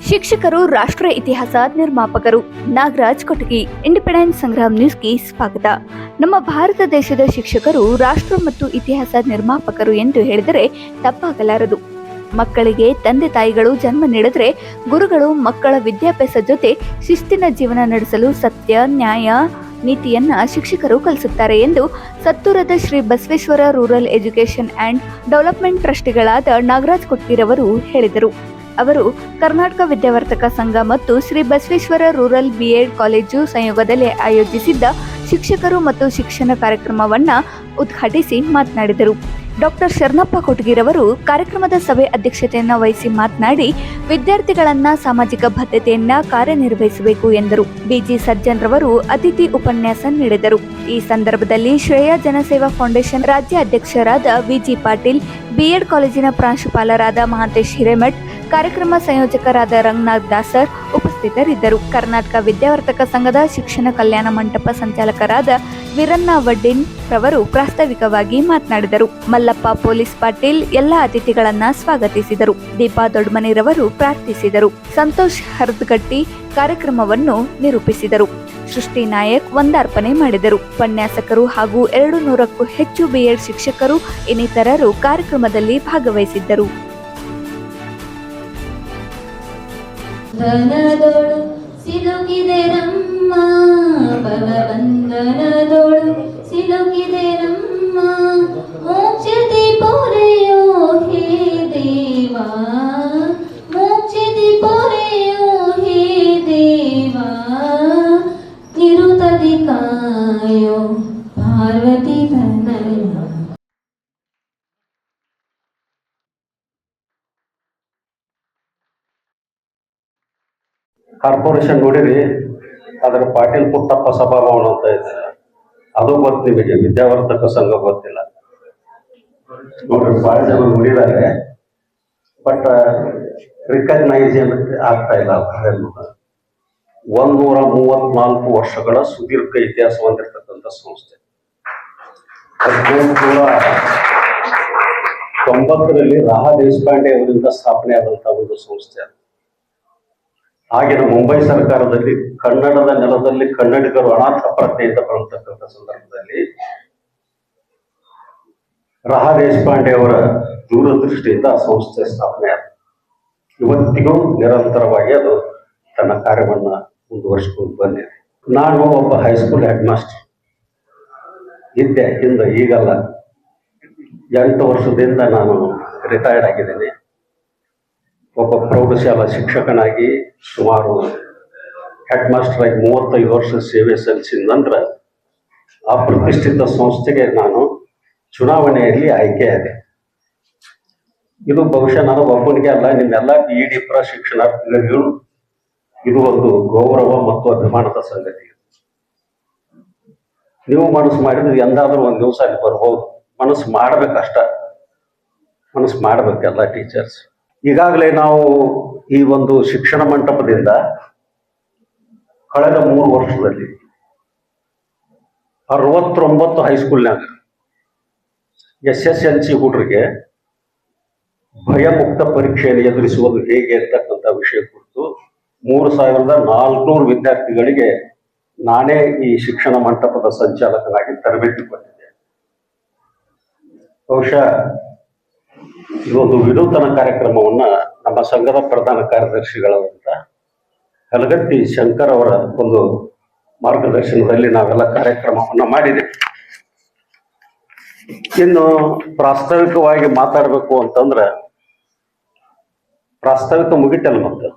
ಶಿಕ್ಷಕರು ರಾಷ್ಟ್ರ ಇತಿಹಾಸ ನಿರ್ಮಾಪಕರು. ನಾಗರಾಜ್ ಕೊಟಗಿ, ಇಂಡಿಪೆಂಡೆನ್ಸ್ ಸಂಗ್ರಾಮ್ ನ್ಯೂಸ್ಗೆ ಸ್ವಾಗತ. ನಮ್ಮ ಭಾರತ ದೇಶದ ಶಿಕ್ಷಕರು ರಾಷ್ಟ್ರ ಮತ್ತು ಇತಿಹಾಸ ನಿರ್ಮಾಪಕರು ಎಂದು ಹೇಳಿದರೆ ತಪ್ಪಾಗಲಾರದು. ಮಕ್ಕಳಿಗೆ ತಂದೆ ತಾಯಿಗಳು ಜನ್ಮ ನೀಡಿದ್ರೆ ಗುರುಗಳು ಮಕ್ಕಳ ವಿದ್ಯಾಭ್ಯಾಸ ಜೊತೆ ಶಿಸ್ತಿನ ಜೀವನ ನಡೆಸಲು ಸತ್ಯ, ನ್ಯಾಯ, ನೀತಿಯನ್ನ ಶಿಕ್ಷಕರು ಕಲಿಸುತ್ತಾರೆ ಎಂದು ಸತ್ತೂರದ Shri Basaveshwara rural education and development ಟ್ರಸ್ಟಿಗಳಾದ ನಾಗರಾಜ್ ಕೊಟ್ಗಿರವರು ಹೇಳಿದರು. ಅವರು ಕರ್ನಾಟಕ ವಿದ್ಯಾವರ್ತಕ ಸಂಘ ಮತ್ತು Shri Basaveshwara rural BEd college ಸಂಯೋಗದಲ್ಲಿ ಆಯೋಜಿಸಿದ್ದ ಶಿಕ್ಷಕರು ಮತ್ತು ಶಿಕ್ಷಣ ಕಾರ್ಯಕ್ರಮವನ್ನ ಉದ್ಘಾಟಿಸಿ ಮಾತನಾಡಿದರು. ಡಾಕ್ಟರ್ ಶರಣಪ್ಪ ಕೊಟ್ಗಿರವರು ಕಾರ್ಯಕ್ರಮದ ಸಭೆ ಅಧ್ಯಕ್ಷತೆಯನ್ನು ವಹಿಸಿ ಮಾತನಾಡಿ, ವಿದ್ಯಾರ್ಥಿಗಳನ್ನ ಸಾಮಾಜಿಕ ಬದ್ಧತೆಯನ್ನ ಕಾರ್ಯನಿರ್ವಹಿಸಬೇಕು ಎಂದರು. BG ಸಜ್ಜನ್ ರವರು ಅತಿಥಿ ಉಪನ್ಯಾಸ ನೀಡಿದರು. ಈ ಸಂದರ್ಭದಲ್ಲಿ ಶ್ರೇಯಾ ಜನಸೇವಾ ಫೌಂಡೇಶನ್ ರಾಜ್ಯ ಅಧ್ಯಕ್ಷರಾದ VG ಪಾಟೀಲ್, BEd ಕಾಲೇಜಿನ ಪ್ರಾಂಶುಪಾಲರಾದ ಮಹಾಂತೇಶ್ ಹಿರೇಮಠ್, ಕಾರ್ಯಕ್ರಮ ಸಂಯೋಜಕರಾದ ರಂಗನಾಥ್ ದಾಸರ್ ಉಪಸ್ಥಿತರಿದ್ದರು. ಕರ್ನಾಟಕ ವಿದ್ಯಾವರ್ತಕ ಸಂಘದ ಶಿಕ್ಷಣ ಕಲ್ಯಾಣ ಮಂಟಪ ಸಂಚಾಲಕರಾದ ವೀರಣ್ಣ ವಡ್ಡಿನ್ ರವರು ಪ್ರಾಸ್ತಾವಿಕವಾಗಿ ಮಾತನಾಡಿದರು. ಮಲ್ಲಪ್ಪ ಪೊಲೀಸ್ ಪಾಟೀಲ್ ಎಲ್ಲ ಅತಿಥಿಗಳನ್ನ ಸ್ವಾಗತಿಸಿದರು. ದೀಪಾ ದೊಡ್ಡಮನಿರವರು ಪ್ರಾರ್ಥಿಸಿದರು. ಸಂತೋಷ್ ಹರ್ದಗಟ್ಟಿ ಕಾರ್ಯಕ್ರಮವನ್ನು ನಿರೂಪಿಸಿದರು. ಸೃಷ್ಟಿ ನಾಯಕ್ ವಂದಾರ್ಪಣೆ ಮಾಡಿದರು. ಉಪನ್ಯಾಸಕರು ಹಾಗೂ 200ಕ್ಕೂ ಹೆಚ್ಚು BEd ಶಿಕ್ಷಕರು ಇನ್ನಿತರರು ಕಾರ್ಯಕ್ರಮದಲ್ಲಿ ಭಾಗವಹಿಸಿದ್ದರು. ಬಂಧನದೊಳು ಸಿಲುಕಿದೆ ನಮ್ಮ ಭವಬಂಧನದೊಳು ಸಿಲುಕಿದೆ ನಮ್ಮ ಮೋಕ್ಷದಿ ಪೊರೆಯೋ ಹೇ ದೇವಾ, ಮೋಕ್ಷದಿ ಪೊರೆಯೋ ಹೇ ದೇವಾ, ನಿರುತದಿ ಕಾಯೋ ಪಾರ್ವತಿ ತನಯ. ಕಾರ್ಪೊರೇಷನ್ ನೋಡಿರಿ, ಅದರ ಪಾಟೀಲ್ ಪುಟ್ಟಪ್ಪ ಸಭಾಭವನ ಅಂತ ಇದೆ, ಅದು ಗೊತ್ತು ನಿಮಗೆ. ವಿದ್ಯಾವರ್ತಕ ಸಂಘ ಗೊತ್ತಿಲ್ಲ ನೋಡ್ರಿ, ಬಹಳ ಜನ ನೋಡಿದ್ದಾರೆ, ಬಟ್ ರಿಕಗ್ನೈಸ್ ಆಗ್ತಾ ಇಲ್ಲ. 134 ವರ್ಷಗಳ ಸುದೀರ್ಘ ಇತಿಹಾಸ ಹೊಂದಿರತಕ್ಕಂಥ ಸಂಸ್ಥೆ. 1990ರಲ್ಲಿ ರಾಹ ದೇಶಪಾಂಡೆ ಅವರಿಂದ ಸ್ಥಾಪನೆ ಆದಂತಹ ಒಂದು ಸಂಸ್ಥೆ. ಆಗಿನ ಮುಂಬೈ ಸರ್ಕಾರದಲ್ಲಿ ಕನ್ನಡದ ನೆಲದಲ್ಲಿ ಕನ್ನಡಿಗರು ಅನಾಥ ಪ್ರಜ್ಞೆಯಿಂದ ಬರತಕ್ಕಂಥ ಸಂದರ್ಭದಲ್ಲಿ ರಾಹ ದೇಶಪಾಂಡೆ ಅವರ ದೂರದೃಷ್ಟಿಯಿಂದ ಆ ಸಂಸ್ಥೆ ಸ್ಥಾಪನೆ ಆಯಿತು. ಇವತ್ತಿಗೂ ನಿರಂತರವಾಗಿ ಅದು ತನ್ನ ಕಾರ್ಯವನ್ನ ಮುಂದುವರಿಸಿಕೊಂಡು ಬಂದಿದೆ. ನಾನು ಒಬ್ಬ ಹೈಸ್ಕೂಲ್ ಹೆಡ್ ಮಾಸ್ಟರ್ ಇದ್ದೆ ಹಿಂದೆ, ಈಗಲ್ಲ. 8 ವರ್ಷದಿಂದ ನಾನು ರಿಟೈರ್ಡ್ ಆಗಿದ್ದೇನೆ. ಒಬ್ಬ ಪ್ರೌಢಶಾಲಾ ಶಿಕ್ಷಕನಾಗಿ ಸುಮಾರು ಹೆಡ್ ಮಾಸ್ಟರ್ ಆಗಿ 35 ವರ್ಷ ಸೇವೆ ಸಲ್ಲಿಸಿದ ನಂತರ ಆ ಪ್ರತಿಷ್ಠಿತ ಸಂಸ್ಥೆಗೆ ನಾನು ಚುನಾವಣೆಯಲ್ಲಿ ಆಯ್ಕೆಯಾದೆ. ಇದು ಬಹುಶಃ ನಾನು ಒಬ್ಬನಿಗೆ ಅಲ್ಲ, ನಿಮ್ಮೆಲ್ಲ BEd ಪ್ರಶಿಕ್ಷಣಾರ್ಥಿಗಳಿಗೂ ಇದು ಒಂದು ಗೌರವ ಮತ್ತು ಅಭಿಮಾನದ ಸಂಗತಿ. ನೀವು ಮನಸ್ಸು ಮಾಡಿದ್ರೆ ಎಂದಾದ್ರೂ ಒಂದು ದಿವಸ ಅಲ್ಲಿ ಬರ್ಬೋದು. ಮನಸ್ಸು ಮಾಡ್ಬೇಕಷ್ಟ, ಮನಸ್ಸು ಮಾಡ್ಬೇಕೆಲ್ಲ ಟೀಚರ್ಸ್. ಈಗಾಗಲೇ ನಾವು ಈ ಒಂದು ಶಿಕ್ಷಣ ಮಂಟಪದಿಂದ ಕಳೆದ 3 ವರ್ಷದಲ್ಲಿ 69 ಹೈಸ್ಕೂಲ್ನಾಗ SSLC ಹುಡುಗರಿಗೆ ಭಯಮುಕ್ತ ಪರೀಕ್ಷೆಯನ್ನು ಎದುರಿಸುವುದು ಹೇಗೆ ಅಂತಕ್ಕಂಥ ವಿಷಯ ಕುರಿತು 3400 ವಿದ್ಯಾರ್ಥಿಗಳಿಗೆ ನಾನೇ ಈ ಶಿಕ್ಷಣ ಮಂಟಪದ ಸಂಚಾಲಕನಾಗಿ ತರಬೇತಿ ಕೊಟ್ಟಿದ್ದೆ. ಬಹುಶಃ ಇದೊಂದು ವಿನೂತನ ಕಾರ್ಯಕ್ರಮವನ್ನ ನಮ್ಮ ಸಂಘದ ಪ್ರಧಾನ ಕಾರ್ಯದರ್ಶಿಗಳಾದಂಥ ಹಲಗತ್ತಿ ಶಂಕರ್ ಅವರ ಒಂದು ಮಾರ್ಗದರ್ಶನದಲ್ಲಿ ನಾವೆಲ್ಲ ಕಾರ್ಯಕ್ರಮವನ್ನ ಮಾಡಿದ್ದೇವೆ. ಇನ್ನು ಪ್ರಾಸ್ತಾವಿಕವಾಗಿ ಮಾತಾಡಬೇಕು ಅಂತಂದ್ರೆ, ಪ್ರಾಸ್ತಾವಿಕ ಮುಗಿತಲ್ಲ. ಮತ್ತೆ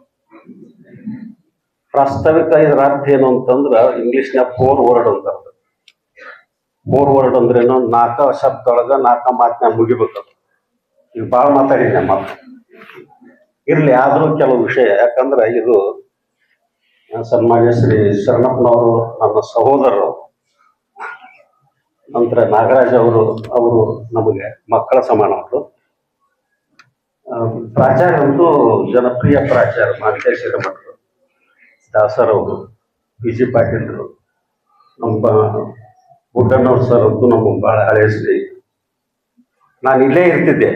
ಪ್ರಾಸ್ತಾವಿಕ ಇದರ ಅರ್ಥ ಏನು ಅಂತಂದ್ರ ಇಂಗ್ಲಿಷ್ನ 4 ವರ್ಡ್ ಅಂತ. 4 ವರ್ಡ್ ಅಂದ್ರೇನು? 4 ಶಬ್ದೊಳಗ 4 ಮಾತಿನ ಮುಗಿಬೇಕು. ಈಗ ಭಾಳ ಮಾತಾಡಿದ್ದೆ ಮಾತು ಇರ್ಲಿ, ಆದ್ರೂ ಕೆಲವು ವಿಷಯ, ಯಾಕಂದ್ರೆ ಇದು ಸನ್ಮಾನ್ಯ ಶ್ರೀ ಶರಣಪ್ಪನವರು ನನ್ನ ಸಹೋದರರು, ನಂತರ ನಾಗರಾಜ್ ಅವರು ನಮಗೆ ಮಕ್ಕಳ ಸಮಾನವರು. ಪ್ರಾಚಾರ್ಯ ಅಂತೂ ಜನಪ್ರಿಯ ಪ್ರಾಚಾರ್ಯ ಮಹಾಂತೇಶ್ ಹಿರೇಮಠರು, ದಾಸರ್ ಅವರು, BG ಪಾಟೀಲ್ರು, ನಮ್ಮ ಬುಡ್ಡಣ್ಣವ್ರ ಸರ್ ಅಂತೂ ನಮಗೆ ಭಾಳ ಹಳೆಯ ಸ್ನೇಹಿತರು. ನಾನು ಇಲ್ಲೇ ಇರ್ತಿದ್ದೆ,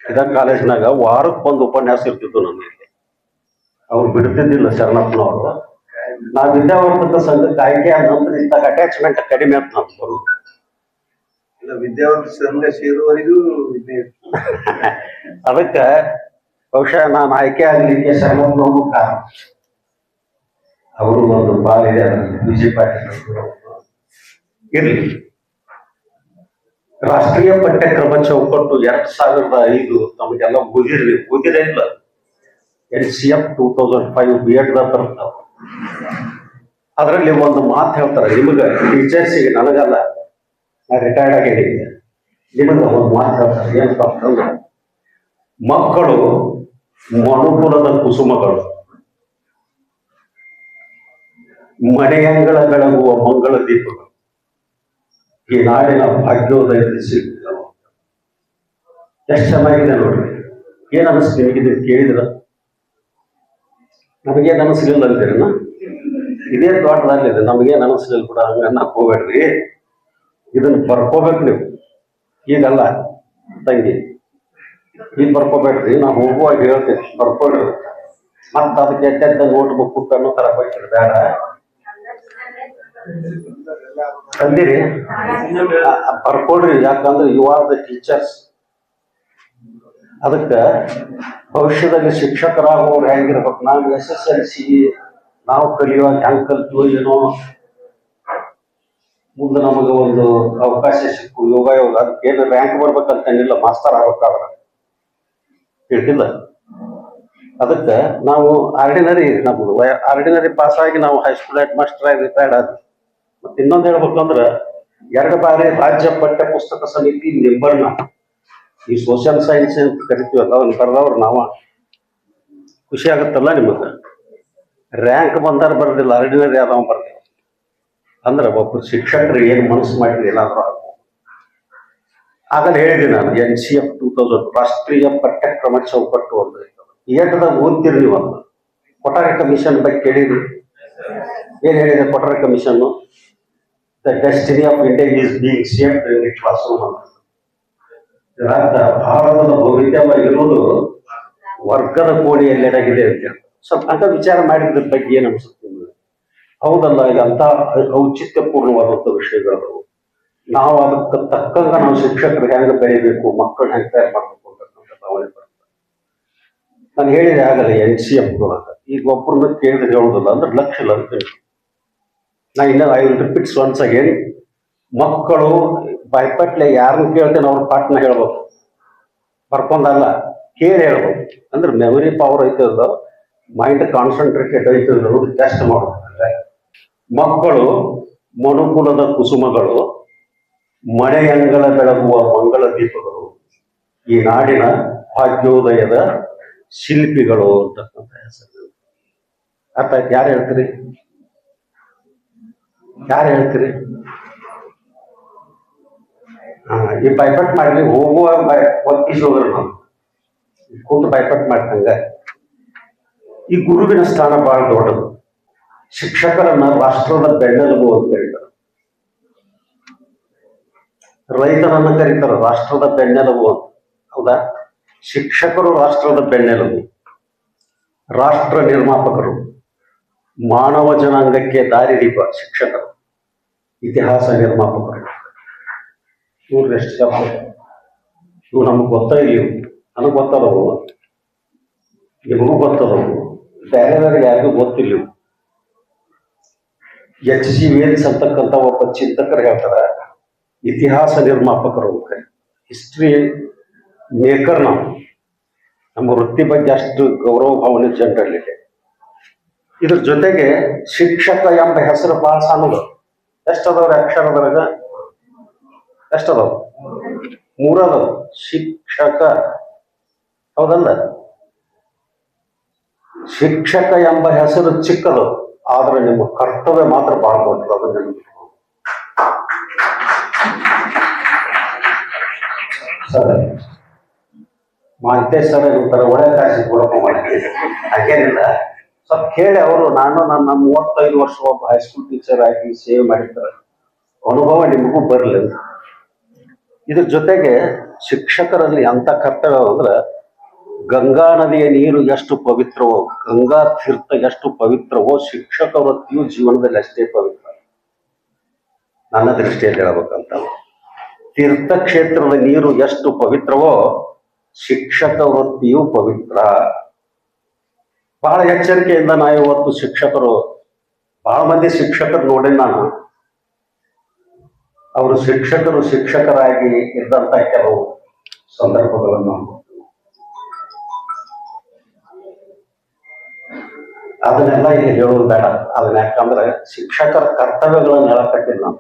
ಇದ ಕಾಲೇಜ್ನಾಗ ವಾರಕ್ಕೊಂದು ಉಪನ್ಯಾಸ ಇರ್ತಿತ್ತು ನಮಗೆ. ಅವ್ರು ಬಿಡ್ತಿದ್ದಿಲ್ಲ ಶರಣಪ್ಪನವರು. ನಾವು ವಿದ್ಯಾವರ್ಧಕ ಸಂಘಕ್ಕೆ ಆಯ್ಕೆ ಆದ ನಂತರ ಇದ್ದಾಗ ಅಟ್ಯಾಚ್ಮೆಂಟ್ ಕಡಿಮೆ ಅಂತ ನಾವು ಬರೋದು. ಇಲ್ಲ, ವಿದ್ಯಾವರ್ಧಕ ಸಂಘ ಸೇರುವವರೆಗೂ ಅದಕ್ಕೆ ಬಹುಶಃ ನಾನು ಆಯ್ಕೆ ಆಗಲಿಕ್ಕೆ ಶರಣಪ್ಪನವರು ಕಾರಣ. ಅವರು ಒಂದು ಪಾಲಿದೆ ಅದರಲ್ಲಿ ಬಿಜೆಪಿ ಪಾಟೀಲ್ ಇರಲಿ. ರಾಷ್ಟ್ರೀಯ ಪಠ್ಯಕ್ರಮ ಚೌಕಟ್ಟು 2005 ನಮಗೆಲ್ಲ ಓದಿರೇ ಇಲ್ಲ. NCF 2005 BEd ಬರ್ತಾವ. ಅದರಲ್ಲಿ ಒಂದು ಮಾತು ಹೇಳ್ತಾರೆ, ನಿಮಗೆ ಟೀಚರ್ಸಿಗೆ, ನನಗಲ್ಲ, ನಾ ರಿಟೈರ್ಡ್ ಆಗಿ ಹೇಳಿದ್ದೆ, ನಿಮಗೆ ಒಂದು ಮಾತು ಹೇಳ್ತಾರೆ. ಏನಪ್ಪ ಅಂತಂದ್ರೆ, ಮಕ್ಕಳು ಮನುಕುಲದ ಕುಸುಮಗಳು, ಮನೆಯಂಗಳ ಬೆಳಗುವ ಮಂಗಳ ದೀಪಗಳು, ಈ ನಾಡಿನ ಭಾಗ್ಯೋದಯದ ಶಿಲ್ಪಿಗಳು. ಎಷ್ಟು ಚೆನ್ನಾಗಿದೆ ನೋಡ್ರಿ. ಏನ್ ಅನಿಸ್ತು ನಿಮಗಿದೆ ಕೇಳಿದ್ರ? ನಮಗೇನು ಅನಿಸ್ಲಿಲ್ಲ ಅಂತೀರನ? ಇದೇ ತೋಟದಲ್ಲಿದೆ, ನಮಗೇನು ಅನಿಸ್ಲಿಲ್ಲ ಕೂಡ ಹಂಗ ಅನ್ನಕ್ ಹೋಗ್ಬೇಡ್ರಿ. ಇದನ್ನ ಬರ್ಕೋಬೇಕು ನೀವು. ಈಗಲ್ಲ ತಂಗಿ, ಈಗ ಬರ್ಕೋಬೇಡ್ರಿ. ನಾವು ಹೋಗುವಾಗ ಹೇಳ್ತೇವೆ ಬರ್ಕೊಡ್ರಿ. ಮತ್ತ ಅದಕ್ಕೆ ಎದ್ದೆದ್ದ ನೋಟ್ಬುಕ್ ಅನ್ನೋ ತರ ಬೈತಾರೆ, ಬೇಡ ತಂದಿರಿ ಬರ್ಕೊಡ್ರಿ. ಯಾಕಂದ್ರೆ ಯು ಆರ್ ದ ಟೀಚರ್ಸ್. ಅದಕ್ಕೆ ಭವಿಷ್ಯದಲ್ಲಿ ಶಿಕ್ಷಕರಾಗುವವ್ರು ಹೆಂಗಿರ್ಬೇಕು, ನಾವು SSLC ನಾವು ಕಲಿಯುವಾಗ ಹೆಂಗ್ ಕಲ್ತು ಏನೋ, ಮುಂದೆ ನಮಗೆ ಒಂದು ಅವಕಾಶ ಸಿಕ್ಕು ಯೋಗ ಅದಕ್ಕೆ ಏನು ರ್ಯಾಂಕ್ ಬರ್ಬೇಕಂತೇನಿಲ್ಲ, ಮಾಸ್ತರ್ ಆಗ್ಬೇಕಾದ್ರೆ ಹೇಳ್ತಿಲ್ಲ. ಅದಕ್ಕೆ ನಾವು ಆರ್ಡಿನರಿ ಪಾಸ್ ಆಗಿ ನಾವು ಹೈಸ್ಕೂಲ್ ಹೆಡ್ ಮಾಸ್ಟರ್ ಆಗಿ ರಿಟೈರ್ಡ್ ಆದ್ವಿ. ಮತ್ತೆ ಇನ್ನೊಂದು ಹೇಳ್ಬೇಕಂದ್ರೆ 2 ಬಾರಿ ರಾಜ್ಯ ಪಠ್ಯ ಪುಸ್ತಕ ಸಮಿತಿ ಮೆಂಬರ್ ನಾವು. ಈ ಸೋಷಿಯಲ್ ಸೈನ್ಸ್ ಅಂತ ಕರಿತೀವಲ್ಲ, ಅವ್ನು ಬರ್ದವ್ರು ನಾವ. ಖುಷಿ ಆಗುತ್ತಲ್ಲ ನಿಮಗೆ? ರ್ಯಾಂಕ್ ಬಂದಾರ ಬರ್ದಿಲ್ಲ, ಆರ್ಡಿನರಿ ಆದವ ಬರ್ದೇವ ಅಂದ್ರೆ ಒಬ್ಬರು ಶಿಕ್ಷಕರು ಏನು ಮನಸ್ಸು ಮಾಡಿದ್ರೆ ಏನಾದ್ರು ಆಗ್ಬೋದು. ಆಗಲೇ ಹೇಳಿದೆ ನಾನು, NCF 2000 ರಾಷ್ಟ್ರೀಯ ಪಠ್ಯಕ್ರಮ ಚೌಕಟ್ಟು ಅಂತ ಏಟದಾಗ ಓದ್ತಿರಿ ನೀವು. ಅಂತ ಕೊಠಾರಿ ಕಮಿಷನ್ ಬಗ್ಗೆ ಕೇಳಿದ್ರಿ? ಏನ್ ಹೇಳಿದೆ Kothari commission? The destiny of India is being shaped in it class room ಅಂತ. ಇದರರ್ಥ ಭಾರತದ ಭವಿಷ್ಯ ಇರುವುದು ವರ್ಗದ ಕೋಣೆಯಲ್ಲಿ ಅಡಗಿದೆ ಅಂತ. ಸ್ವಲ್ಪ ಅಂತ ವಿಚಾರ ಮಾಡಿದ್ರ ಬಗ್ಗೆ ಏನ್ ಅನ್ಸುತ್ತೆ ನಿಮಗೆ? ಹೌದಲ್ಲ, ಈಗ ಅಂತ ಔಚಿತ್ಯಪೂರ್ಣವಾದಂಥ ವಿಷಯಗಳು. ನಾವು ಅದಕ್ಕೆ ತಕ್ಕಂಗ ನಾವು ಶಿಕ್ಷಕರು ಹೆಂಗ ಬೆಳಿಬೇಕು, ಮಕ್ಕಳು ಹೆಂಗ್ ತಯಾರು ಮಾಡ್ಬೇಕು ಅಂತಕ್ಕಂಥ ಭಾವನೆ ಬರುತ್ತೆ. ನಾನು ಹೇಳಿದೆ ಆಗಲ್ಲ NCF ಒಳಗ. ಈಗ ಒಬ್ಬರನ್ನ ಕೇಳಿದ್ರೆ ಹೇಳುದಿಲ್ಲ ಅಂದ್ರೆ ಲಕ್ಷ ಇಲ್ಲ ಅಂತ ಹೇಳಿ. ನಾ ಇಲ್ಲ, I will repeats once again. ಮಕ್ಕಳು ಬಾಯ್ಪಟ್ಲೆ ಯಾರನ್ನ ಕೇಳ್ತೇನೆ ಅವ್ರ ಪಾಠನ ಹೇಳ್ಬೇಕು, ಬರ್ಕೊಂಡಲ್ಲ ಕೇಳಿ ಹೇಳ್ಬೇಕು. ಅಂದ್ರೆ ಮೆಮೊರಿ ಪವರ್ ಐತದ, ಮೈಂಡ್ ಕಾನ್ಸಂಟ್ರೇಟೆಡ್ ಐತದ ನೋಡಿ ಟೆಸ್ಟ್ ಮಾಡ್ಬೇಕಂದ್ರೆ. ಮಕ್ಕಳು ಮನುಕುಲದ ಕುಸುಮಗಳು, ಮನೆಯಂಗಳ ಬೆಳಗುವ ಮಂಗಳ ದೀಪಗಳು, ಈ ನಾಡಿನ ಭಾಗ್ಯೋದಯದ ಶಿಲ್ಪಿಗಳು ಅಂತಕ್ಕಂಥ ಹೆಸರು. ಅರ್ಥ ಆಯ್ತು? ಯಾರು ಹೇಳ್ತೀರಿ? ಯಾರು ಹೇಳ್ತೀರಿ? ಈ ಬೈಪಟ್ ಮಾಡಿ ಹೋಗುವ ಒಪ್ಪಿಸಿ ಹೋಗ್ರಿ. ನಾವು ಕೂತು ಬೈಪಟ್ ಮಾಡ್ತಂಗ. ಈ ಗುರುವಿನ ಸ್ಥಾನ ಬಹಳ ದೊಡ್ಡದು. ಶಿಕ್ಷಕರನ್ನ ರಾಷ್ಟ್ರದ ಬೆನ್ನೆಲುಬು ಅಂತ ಹೇಳ್ತಾರೆ. ರೈತರನ್ನ ಕರೀತಾರೆ ರಾಷ್ಟ್ರದ ಬೆನ್ನೆಲುಬು ಅಂತ. ಹೌದಾ? ಶಿಕ್ಷಕರು ರಾಷ್ಟ್ರದ ಬೆನ್ನೆಲುಬು, ರಾಷ್ಟ್ರ ನಿರ್ಮಾಪಕರು, ಮಾನವ ಜನಾಂಗಕ್ಕೆ ದಾರಿದೀಪ ಶಿಕ್ಷಕರು, ಇತಿಹಾಸ ನಿರ್ಮಾಪಕರು. ಇವ್ರೆಷ್ಟು ಶಬ್ದ ಇವು ನಮಗೆ ಗೊತ್ತಾಗಿಲ್ಲ. ನನಗೆ ಗೊತ್ತದವು, ನಿಮಗೂ ಗೊತ್ತದವು, ಬೇರೆದವ್ರಿಗೆ ಯಾರಿಗೂ ಗೊತ್ತಿಲ್ಲ. HG ವೇಲ್ಸ್ ಅಂತಕ್ಕಂಥ ಒಬ್ಬ ಚಿಂತಕರು ಹೇಳ್ತಾರೆ, ಇತಿಹಾಸ ನಿರ್ಮಾಪಕರು ಅಂತ. ಹಿಸ್ಟ್ರಿ ಮೇಕರ್ ನಾವು. ನಮ್ಮ ವೃತ್ತಿ ಬಗ್ಗೆ ಅಷ್ಟು ಗೌರವ ಭಾವನೆ ಜನರಲ್ಲಿದೆ. ಇದ್ರ ಜೊತೆಗೆ ಶಿಕ್ಷಕ ಎಂಬ ಹೆಸರು ಬಹಳ ಸಣ್ಣದು. ಎಷ್ಟದವ್ರಿ ಅಕ್ಷರದೊಳಗ? ಎಷ್ಟದವು? 3 ಅದಾವ. ಶಿಕ್ಷಕ, ಹೌದಲ್ಲ? ಶಿಕ್ಷಕ ಎಂಬ ಹೆಸರು ಚಿಕ್ಕದು, ಆದ್ರೆ ನಿಮ್ಮ ಕರ್ತವ್ಯ ಮಾತ್ರ ಬಹಳ ದೊಡ್ಡದು. ಅದನ್ನ ಸರ್ ಮಾಂತೇಶ್ ಸರ್ ಇರ್ತಾರೆ, ಒಳ್ಳೆ ಕಾಶಿ ಕೊಡಪ್ಪ ಮಾಡಿ ಹಾಗೇನಿಲ್ಲ. ಸ್ವಲ್ಪ ಕೇಳಿ ಅವರು. ನಾನು ನನ್ನ 35 ವರ್ಷ ಒಬ್ಬ ಹೈಸ್ಕೂಲ್ ಟೀಚರ್ ಆಗಿ ಸೇವೆ ಮಾಡಿರ್ತಾರೆ, ಅನುಭವ ನಿಮಗೂ ಬರಲಿ. ಇದ್ರ ಜೊತೆಗೆ ಶಿಕ್ಷಕರಲ್ಲಿ ಅಂತ ಕರ್ತವ್ಯ ಅಂದ್ರೆ ಗಂಗಾ ನದಿಯ ನೀರು ಎಷ್ಟು ಪವಿತ್ರವೋ, ಗಂಗಾ ತೀರ್ಥ ಎಷ್ಟು ಪವಿತ್ರವೋ, ಶಿಕ್ಷಕ ವೃತ್ತಿಯು ಜೀವನದಲ್ಲಿ ಅಷ್ಟೇ ಪವಿತ್ರ. ನನ್ನ ದೃಷ್ಟಿಯಲ್ಲಿ ಹೇಳ್ಬೇಕಂತ, ತೀರ್ಥಕ್ಷೇತ್ರದ ನೀರು ಎಷ್ಟು ಪವಿತ್ರವೋ ಶಿಕ್ಷಕ ವೃತ್ತಿಯು ಪವಿತ್ರ. ಬಹಳ ಎಚ್ಚರಿಕೆಯಿಂದ ನಾವು ಇವತ್ತು ಶಿಕ್ಷಕರು, ಬಹಳ ಮಂದಿ ಶಿಕ್ಷಕರು ನೋಡಿ ನಾನು, ಅವರು ಶಿಕ್ಷಕರಾಗಿ ಇದ್ದಂತ ಕೆಲವು ಸಂದರ್ಭಗಳನ್ನು ಅದನ್ನೆಲ್ಲ ಇಲ್ಲಿ ಹೇಳೋದು ಬೇಡ. ಅದನ್ನ ಯಾಕಂದ್ರೆ ಶಿಕ್ಷಕರ ಕರ್ತವ್ಯಗಳನ್ನು ಹೇಳಕಟ್ಟಿಲ್ಲ ನಾನು,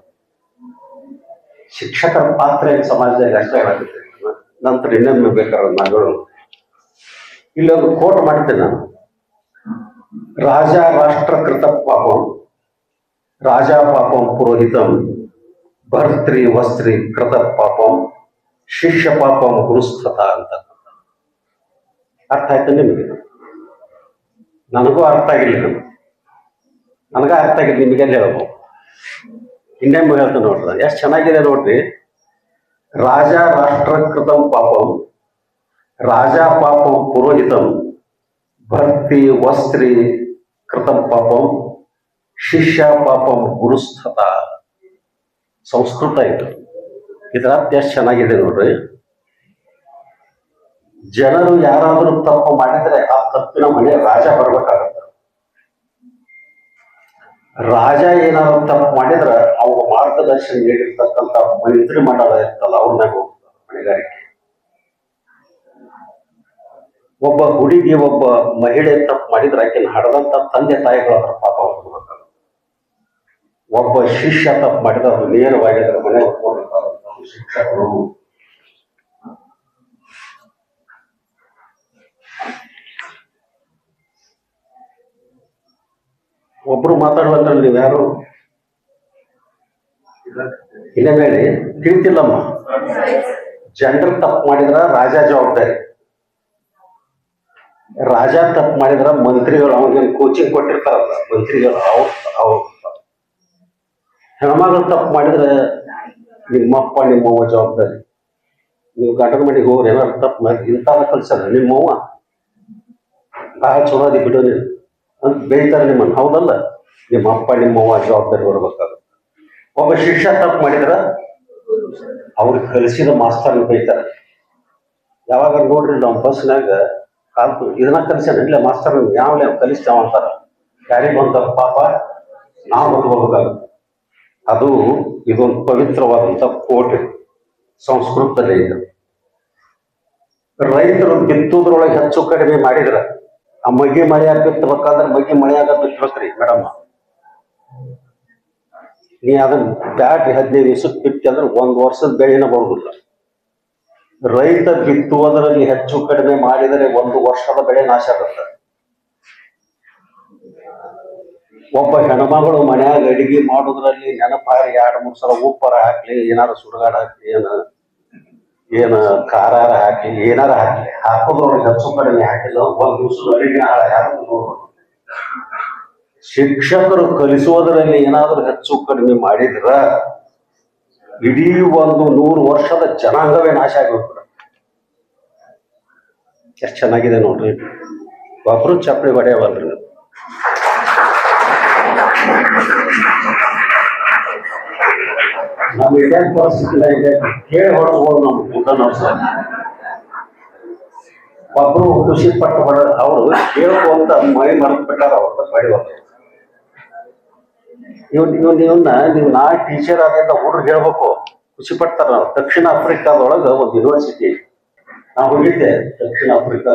ಶಿಕ್ಷಕರ ಪಾತ್ರ ಸಮಾಜದಲ್ಲಿ ಅಷ್ಟೇ ಹೇಳಕತ್ತೀನಿ. ನಂತರ ಇನ್ನೊಮ್ಮೆ ಬೇಕಾದ್ರೆ ನಾಗಳು ಇಲ್ಲಿ ಒಂದು ಕೋಟ್ ಮಾಡ್ತೇನೆ ನಾನು. ರಾಜ ರಾಷ್ಟ್ರಕೃತ ಪಾಪಂ, ರಾಜ ಪಾಪಂ ಪುರೋಹಿತಂ, ಭರ್ತೃ ವಸ್ತ್ರಿ ಕೃತ ಪಾಪಂ, ಶಿಷ್ಯ ಪಾಪಂ ಗುರುಸ್ಥತ ಅಂತ. ಅರ್ಥ ಆಯ್ತು ನಿಮಗೆ? ನನಗೂ ಅರ್ಥ ಆಗಿಲ್ಲ, ನನಗ ಅರ್ಥ ಆಗಿಲ್ಲ, ನಿಮಗೆಲ್ಲ ಹೇಳ್ಬೋದು. ಇನ್ನೊಮ್ಮೆ ಹೇಳ್ತೇನೆ ನೋಡ್ರಿ, ಎಷ್ಟು ಚೆನ್ನಾಗಿದೆ ನೋಡ್ರಿ. ರಾಜ ರಾಷ್ಟ್ರಕೃತಂ ಪಾಪಂ, ರಾಜ ಪಾಪಂ ಪುರೋಹಿತಂ, ಭಕ್ತಿ ವಸ್ತ್ರಿ ಕೃತಂ ಪಾಪಂ, ಶಿಷ್ಯ ಪಾಪಂ ಗುರುಸ್ಥತ. ಸಂಸ್ಕೃತ ಇದು, ಇದರ ಅರ್ಥ ಎಷ್ಟು ಚೆನ್ನಾಗಿದೆ ನೋಡ್ರಿ. ಜನರು ಯಾರಾದರೂ ತಪ್ಪು ಮಾಡಿದ್ರೆ ಆ ತಪ್ಪಿನ ಮನೆ ರಾಜ ಬರ್ಬೇಕಾಗತ್ತ. ರಾಜ ಏನಾದ್ರು ತಪ್ಪು ಮಾಡಿದ್ರೆ ಅವ್ರು ಮಾರ್ಗದರ್ಶನ ನೀಡಿರ್ತಕ್ಕಂಥ ಮಂತ್ರಿ ಮಂಡಲ ಇರ್ತಲ್ಲ, ಅವ್ರನ್ನ ಹೋಗ್ತಾರೆ ಹೊಣೆಗಾರಿಕೆ. ಒಬ್ಬ ಹುಡುಗಿ, ಒಬ್ಬ ಮಹಿಳೆ ತಪ್ಪು ಮಾಡಿದ್ರೆ ಆಕೆನ ಹಡದಂತ ತಂದೆ ತಾಯಿಗಳು ಅದರ ಪಾಪ ಹೋಗ್ಬೇಕಾಗುತ್ತೆ. ಒಬ್ಬ ಶಿಷ್ಯ ತಪ್ಪು ಮಾಡಿದ್ರೆ ಅದು ನೇರವಾಗಿ ಅದರ ಮನೆ ಹೋಗ್ಬೇಕಾಗುತ್ತೆ ಶಿಕ್ಷಕರು. ಒಬ್ರು ಮಾತಾಡುವಂದ್ರೆ ನೀವು ಯಾರು ಇಲ್ಲ ಮೇಲೆ ತಿಳಿತಿಲ್ಲಮ್ಮ. ಜನರು ತಪ್ಪು ಮಾಡಿದ್ರ ರಾಜ ಜವಾಬ್ದಾರಿ, ರಾಜ ತಪ್ಪು ಮಾಡಿದ್ರ ಮಂತ್ರಿಗಳು, ಅವನಿಗೆ ಕೋಚಿಂಗ್ ಕೊಟ್ಟಿರ್ತಾರಲ್ಲ ಮಂತ್ರಿಗಳು, ಅವ್ರು ಹೆಣ್ಮಗಳು ತಪ್ಪು ಮಾಡಿದ್ರೆ ನಿಮ್ಮಪ್ಪ ನಿಮ್ಮವ್ವ ಜವಾಬ್ದಾರಿ. ನೀವು ಗಂಡನ ಮನೆಗೆ ಹೋಗ್ರಿ, ಏನಾದ್ರು ತಪ್ಪು ಮಾಡಿ ಇಂಥದ ಕಲ್ಸಲ್ಲ ನಿಮ್ಮವ್ವ ಬಹಳ ಚಲೋ ಅದಿ ಬಿಡೋ ನೀನು ಅಂತ ಬೇಯ್ತಾರೆ ನಿಮ್ಮನ್ನು, ಹೌದಲ್ಲ? ನಿಮ್ಮ ಅಪ್ಪ ನಿಮ್ಮವ್ವ ಜವಾಬ್ದಾರಿ ಬರ್ಬೇಕಾಗುತ್ತೆ. ಒಬ್ಬ ಶಿಕ್ಷಕ ತಪ್ಪು ಮಾಡಿದ್ರ ಅವ್ರಿಗೆ ಕಲಿಸಿದ ಮಾಸ್ತರ್ನ ಬೈತಾರೆ. ಯಾವಾಗ ನೋಡ್ರಿ ನಾವು ಬಸ್ನಾಗ ಕಾಲ್ತು ಇದನ್ನ ಕಲಿಸ್ಯಾನ ಇಲ್ಲ ಮಾಸ್ತರ್, ಯಾವಲೇ ಕಲಿಸ್ತಾವ ಅಂತಾರ. ಯಾರಿಗೆ ಬಂದ ಪಾಪ ನಾವು ಓದ್ಕೋಬೇಕಾಗುತ್ತೆ. ಅದು ಇದೊಂದು ಪವಿತ್ರವಾದಂತ ಕೋಟೆ ಸಂಸ್ಕೃತದಲ್ಲಿ ಇದೆ. ರೈತರು ಬಿತ್ತುದ್ರೊಳಗೆ ಹೆಚ್ಚು ಕಡಿಮೆ ಮಾಡಿದ್ರ ಆ ಮಗಿ ಮಳೆಯಾಗ ಬಿತ್ತಬೇಕಾದ್ರೆ ಮಗಿ ಮಳೆಯಾಗ ಬಿತ್ತಬೇಕ್ರಿ ಮೇಡಮ್. ನೀ ಅದನ್ನ ಬ್ಯಾಟ್ರಿ 15 ದಿವಸಕ್ಕೆ ಬಿತ್ತಿ ಅಂದ್ರೆ 1 ವರ್ಷದ ಬೆಳೆನ ಬರುದಿಲ್ಲ. ರೈತ ಬಿತ್ತುವುದರಲ್ಲಿ ಹೆಚ್ಚು ಕಡಿಮೆ ಮಾಡಿದರೆ 1 ವರ್ಷದ ಬೆಳೆ ನಾಶ ಆಗುತ್ತೆ. ಒಬ್ಬ ಹೆಣ್ಮಗಳು ಮನ್ಯಾಗ ಅಡಿಗೆ ಮಾಡೋದ್ರಲ್ಲಿ ನೆನಪಾರಿ 2-3 ಸಲ ಉಪ್ಪರ ಹಾಕ್ಲಿ, ಏನಾರು ಸುಡುಗಾಡ ಹಾಕ್ಲಿ, ಏನ ಖಾರಾರ ಹಾಕಿ ಏನಾರ ಹಾಕಿ ಹಾಕೋದ್ರೊಳಗೆ ಹೆಚ್ಚು ಕಡಿಮೆ ಹಾಕಿಲ್ಲ 1 ದಿವಸದ ಅಡಿಗೆ ಯಾರು ನೋಡ್ಬೋದು. ಶಿಕ್ಷಕರು ಕಲಿಸುವುದರಲ್ಲಿ ಏನಾದರೂ ಹೆಚ್ಚು ಕಡಿಮೆ ಮಾಡಿದ್ರ ಇಡೀ 100 ವರ್ಷದ ಜನಾಂಗವೇ ನಾಶ ಆಗಿಬಿಡ್ತಾರೆ. ಎಷ್ಟು ಚೆನ್ನಾಗಿದೆ ನೋಡ್ರಿ. ಒಬ್ರು ಚಪ್ಪಲಿ ಹೊಡೆಯವಲ್ರಿ. ನಮ್ಮ ಇಂಡಿಯನ್ ಪರಿಸ್ಥಿತಿ ಇದೆ, ಕೇಳಿ ಹೊಡೆದ್ಬೋದು ನಮ್ಮ ಊಟ ನಾವು. ಒಬ್ರು ಖುಷಿ ಪಟ್ಟು ಹೊಡ ಅವರು ಕೇಳ್ಕೊಂತ ಮೈ ಮರೆತು ಬಿಟ್ಟಾರ ಅವ್ರ ಬಡಿವಾಗ. ಇವನ್ನ ನೀವು ನಾ ಟೀಚರ್ ಆದಂತ ಹುಡುಗರು ಹೇಳ್ಬೇಕು, ಖುಷಿ ಪಡ್ತಾರ. ನಾವು ದಕ್ಷಿಣ ಆಫ್ರಿಕಾದೊಳಗ ಒಂದು ಯೂನಿವರ್ಸಿಟಿ ನಾವು ಹೋಗಿದ್ದೆ. ದಕ್ಷಿಣ ಆಫ್ರಿಕಾ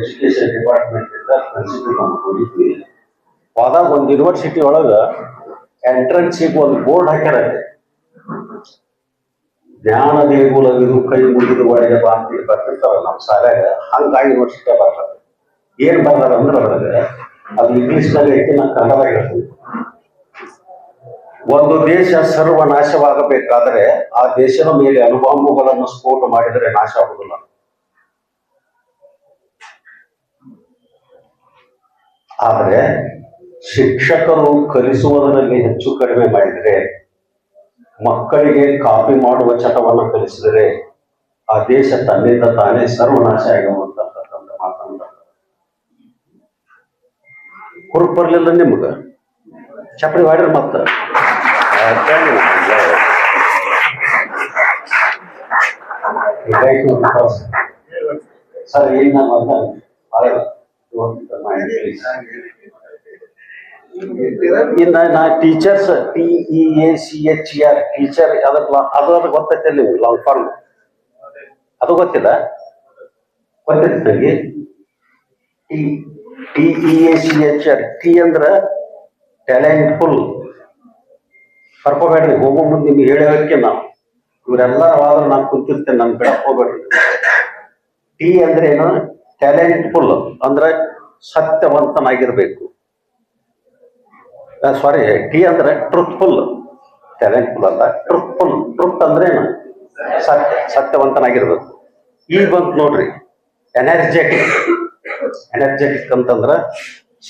ಎಜುಕೇಶನ್ ಡಿಪಾರ್ಟ್ಮೆಂಟ್ ಇಂದ ಪ್ರಿನ್ಸಿಪಲ್ ನಾವು ಹೋಗಿದ್ವಿ. ಹೋದಾಗ ಒಂದು ಯೂನಿವರ್ಸಿಟಿ ಒಳಗ ಎಂಟ್ರೆನ್ಸಿಗೆ ಒಂದು ಬೋರ್ಡ್ ಹಾಕ್ಯಾರಂತೆ, ಜ್ಞಾನ ದೇಗುಲವಿದು ಕೈ ಮುಗಿದು ಒಳಗೆ ಬಾ ಅಂತ ಬರ್ತಿರ್ತಾರ ನಮ್ಮ ಶಾಲ್ಯಾಗ. ಹಂಗಾಗಿ ಯೂನಿವರ್ಸಿಟಿ ಬರ್ತಾರೆ. ಏನ್ ಬರ್ದಾರ ಅಂದ್ರೆ ಅದ್ರಾಗ ಅದು ಇಂಗ್ಲಿಷ್ನಾಗ ಐತಿ, ನಾ ಕನ್ನಡದಾಗ ಹೇಳ್ತೀನಿ. ಒಂದು ದೇಶ ಸರ್ವನಾಶವಾಗಬೇಕಾದರೆ ಆ ದೇಶದ ಮೇಲೆ ಅಣುಬಾಂಬುಗಳನ್ನು ಸ್ಫೋಟ ಮಾಡಿದರೆ ನಾಶ ಆಗುವುದಿಲ್ಲ. ಆದರೆ ಶಿಕ್ಷಕರು ಕಲಿಸುವುದರಲ್ಲಿ ಹೆಚ್ಚು ಕಡಿಮೆ ಮಾಡಿದರೆ, ಮಕ್ಕಳಿಗೆ ಕಾಪಿ ಮಾಡುವ ಚಟವನ್ನು ಕಲಿಸಿದರೆ, ಆ ದೇಶ ತನ್ನಿಂದ ತಾನೇ ಸರ್ವನಾಶ ಆಗುವಂತಕ್ಕಂಥ ಮಾತನ್ನ ಹುರುಪ್ ಬರ್ಲಿಲ್ಲ ನಿಮ್ಗ ಚಪ್ಪಡಿ ಮಾಡ್ರಿ ಮತ್ತ ಸರ್ ಏನ್ ಇನ್ನ ನಾ ಟೀಚರ್ಸ್ TEACHER ಟೀಚರ್ ಅದು ಗೊತ್ತೈತೆ ನೀವು ಲಾಂಗ್ ಫಾರ್ಮ್ ಅದು ಗೊತ್ತಿಲ್ಲ ಗೊತ್ತೈತಿ ನನಗೆ TEACHER ಟಿ ಅಂದ್ರ ಟ್ಯಾಲೆಂಟ್ಫುಲ್ ಕರ್ಕೋಬೇಡ್ರಿ ಹೋಗೋ ಮುಂದೆ ನಿಮ್ಗೆ ಹೇಳೋದಕ್ಕೆ ನಾವು ಇವರೆಲ್ಲ ಆದ್ರೆ ನಾನು ಕುಂತಿರ್ತೇನೆ ನನ್ ಬಿಡಕ್ ಹೋಗ್ಬೇಡ್ರಿ ಟಿ ಅಂದ್ರೆ ಏನು ಟ್ಯಾಲೆಂಟ್ಫುಲ್ ಅಂದ್ರೆ ಸತ್ಯವಂತನಾಗಿರ್ಬೇಕು ಸಾರಿ ಟಿ ಅಂದ್ರೆ ಟ್ರೂತ್ಫುಲ್ ಟ್ಯಾಲೆಂಟ್ಫುಲ್ ಅಲ್ಲ ಟ್ರೂತ್ಫುಲ್ ಟ್ರೂತ್ ಅಂದ್ರೆ ಏನು ಸತ್ಯವಂತನಾಗಿರ್ಬೇಕು ಈಗ ಬಂತು ನೋಡ್ರಿ ಎನರ್ಜೆಟಿಕ್ ಅಂತಂದ್ರ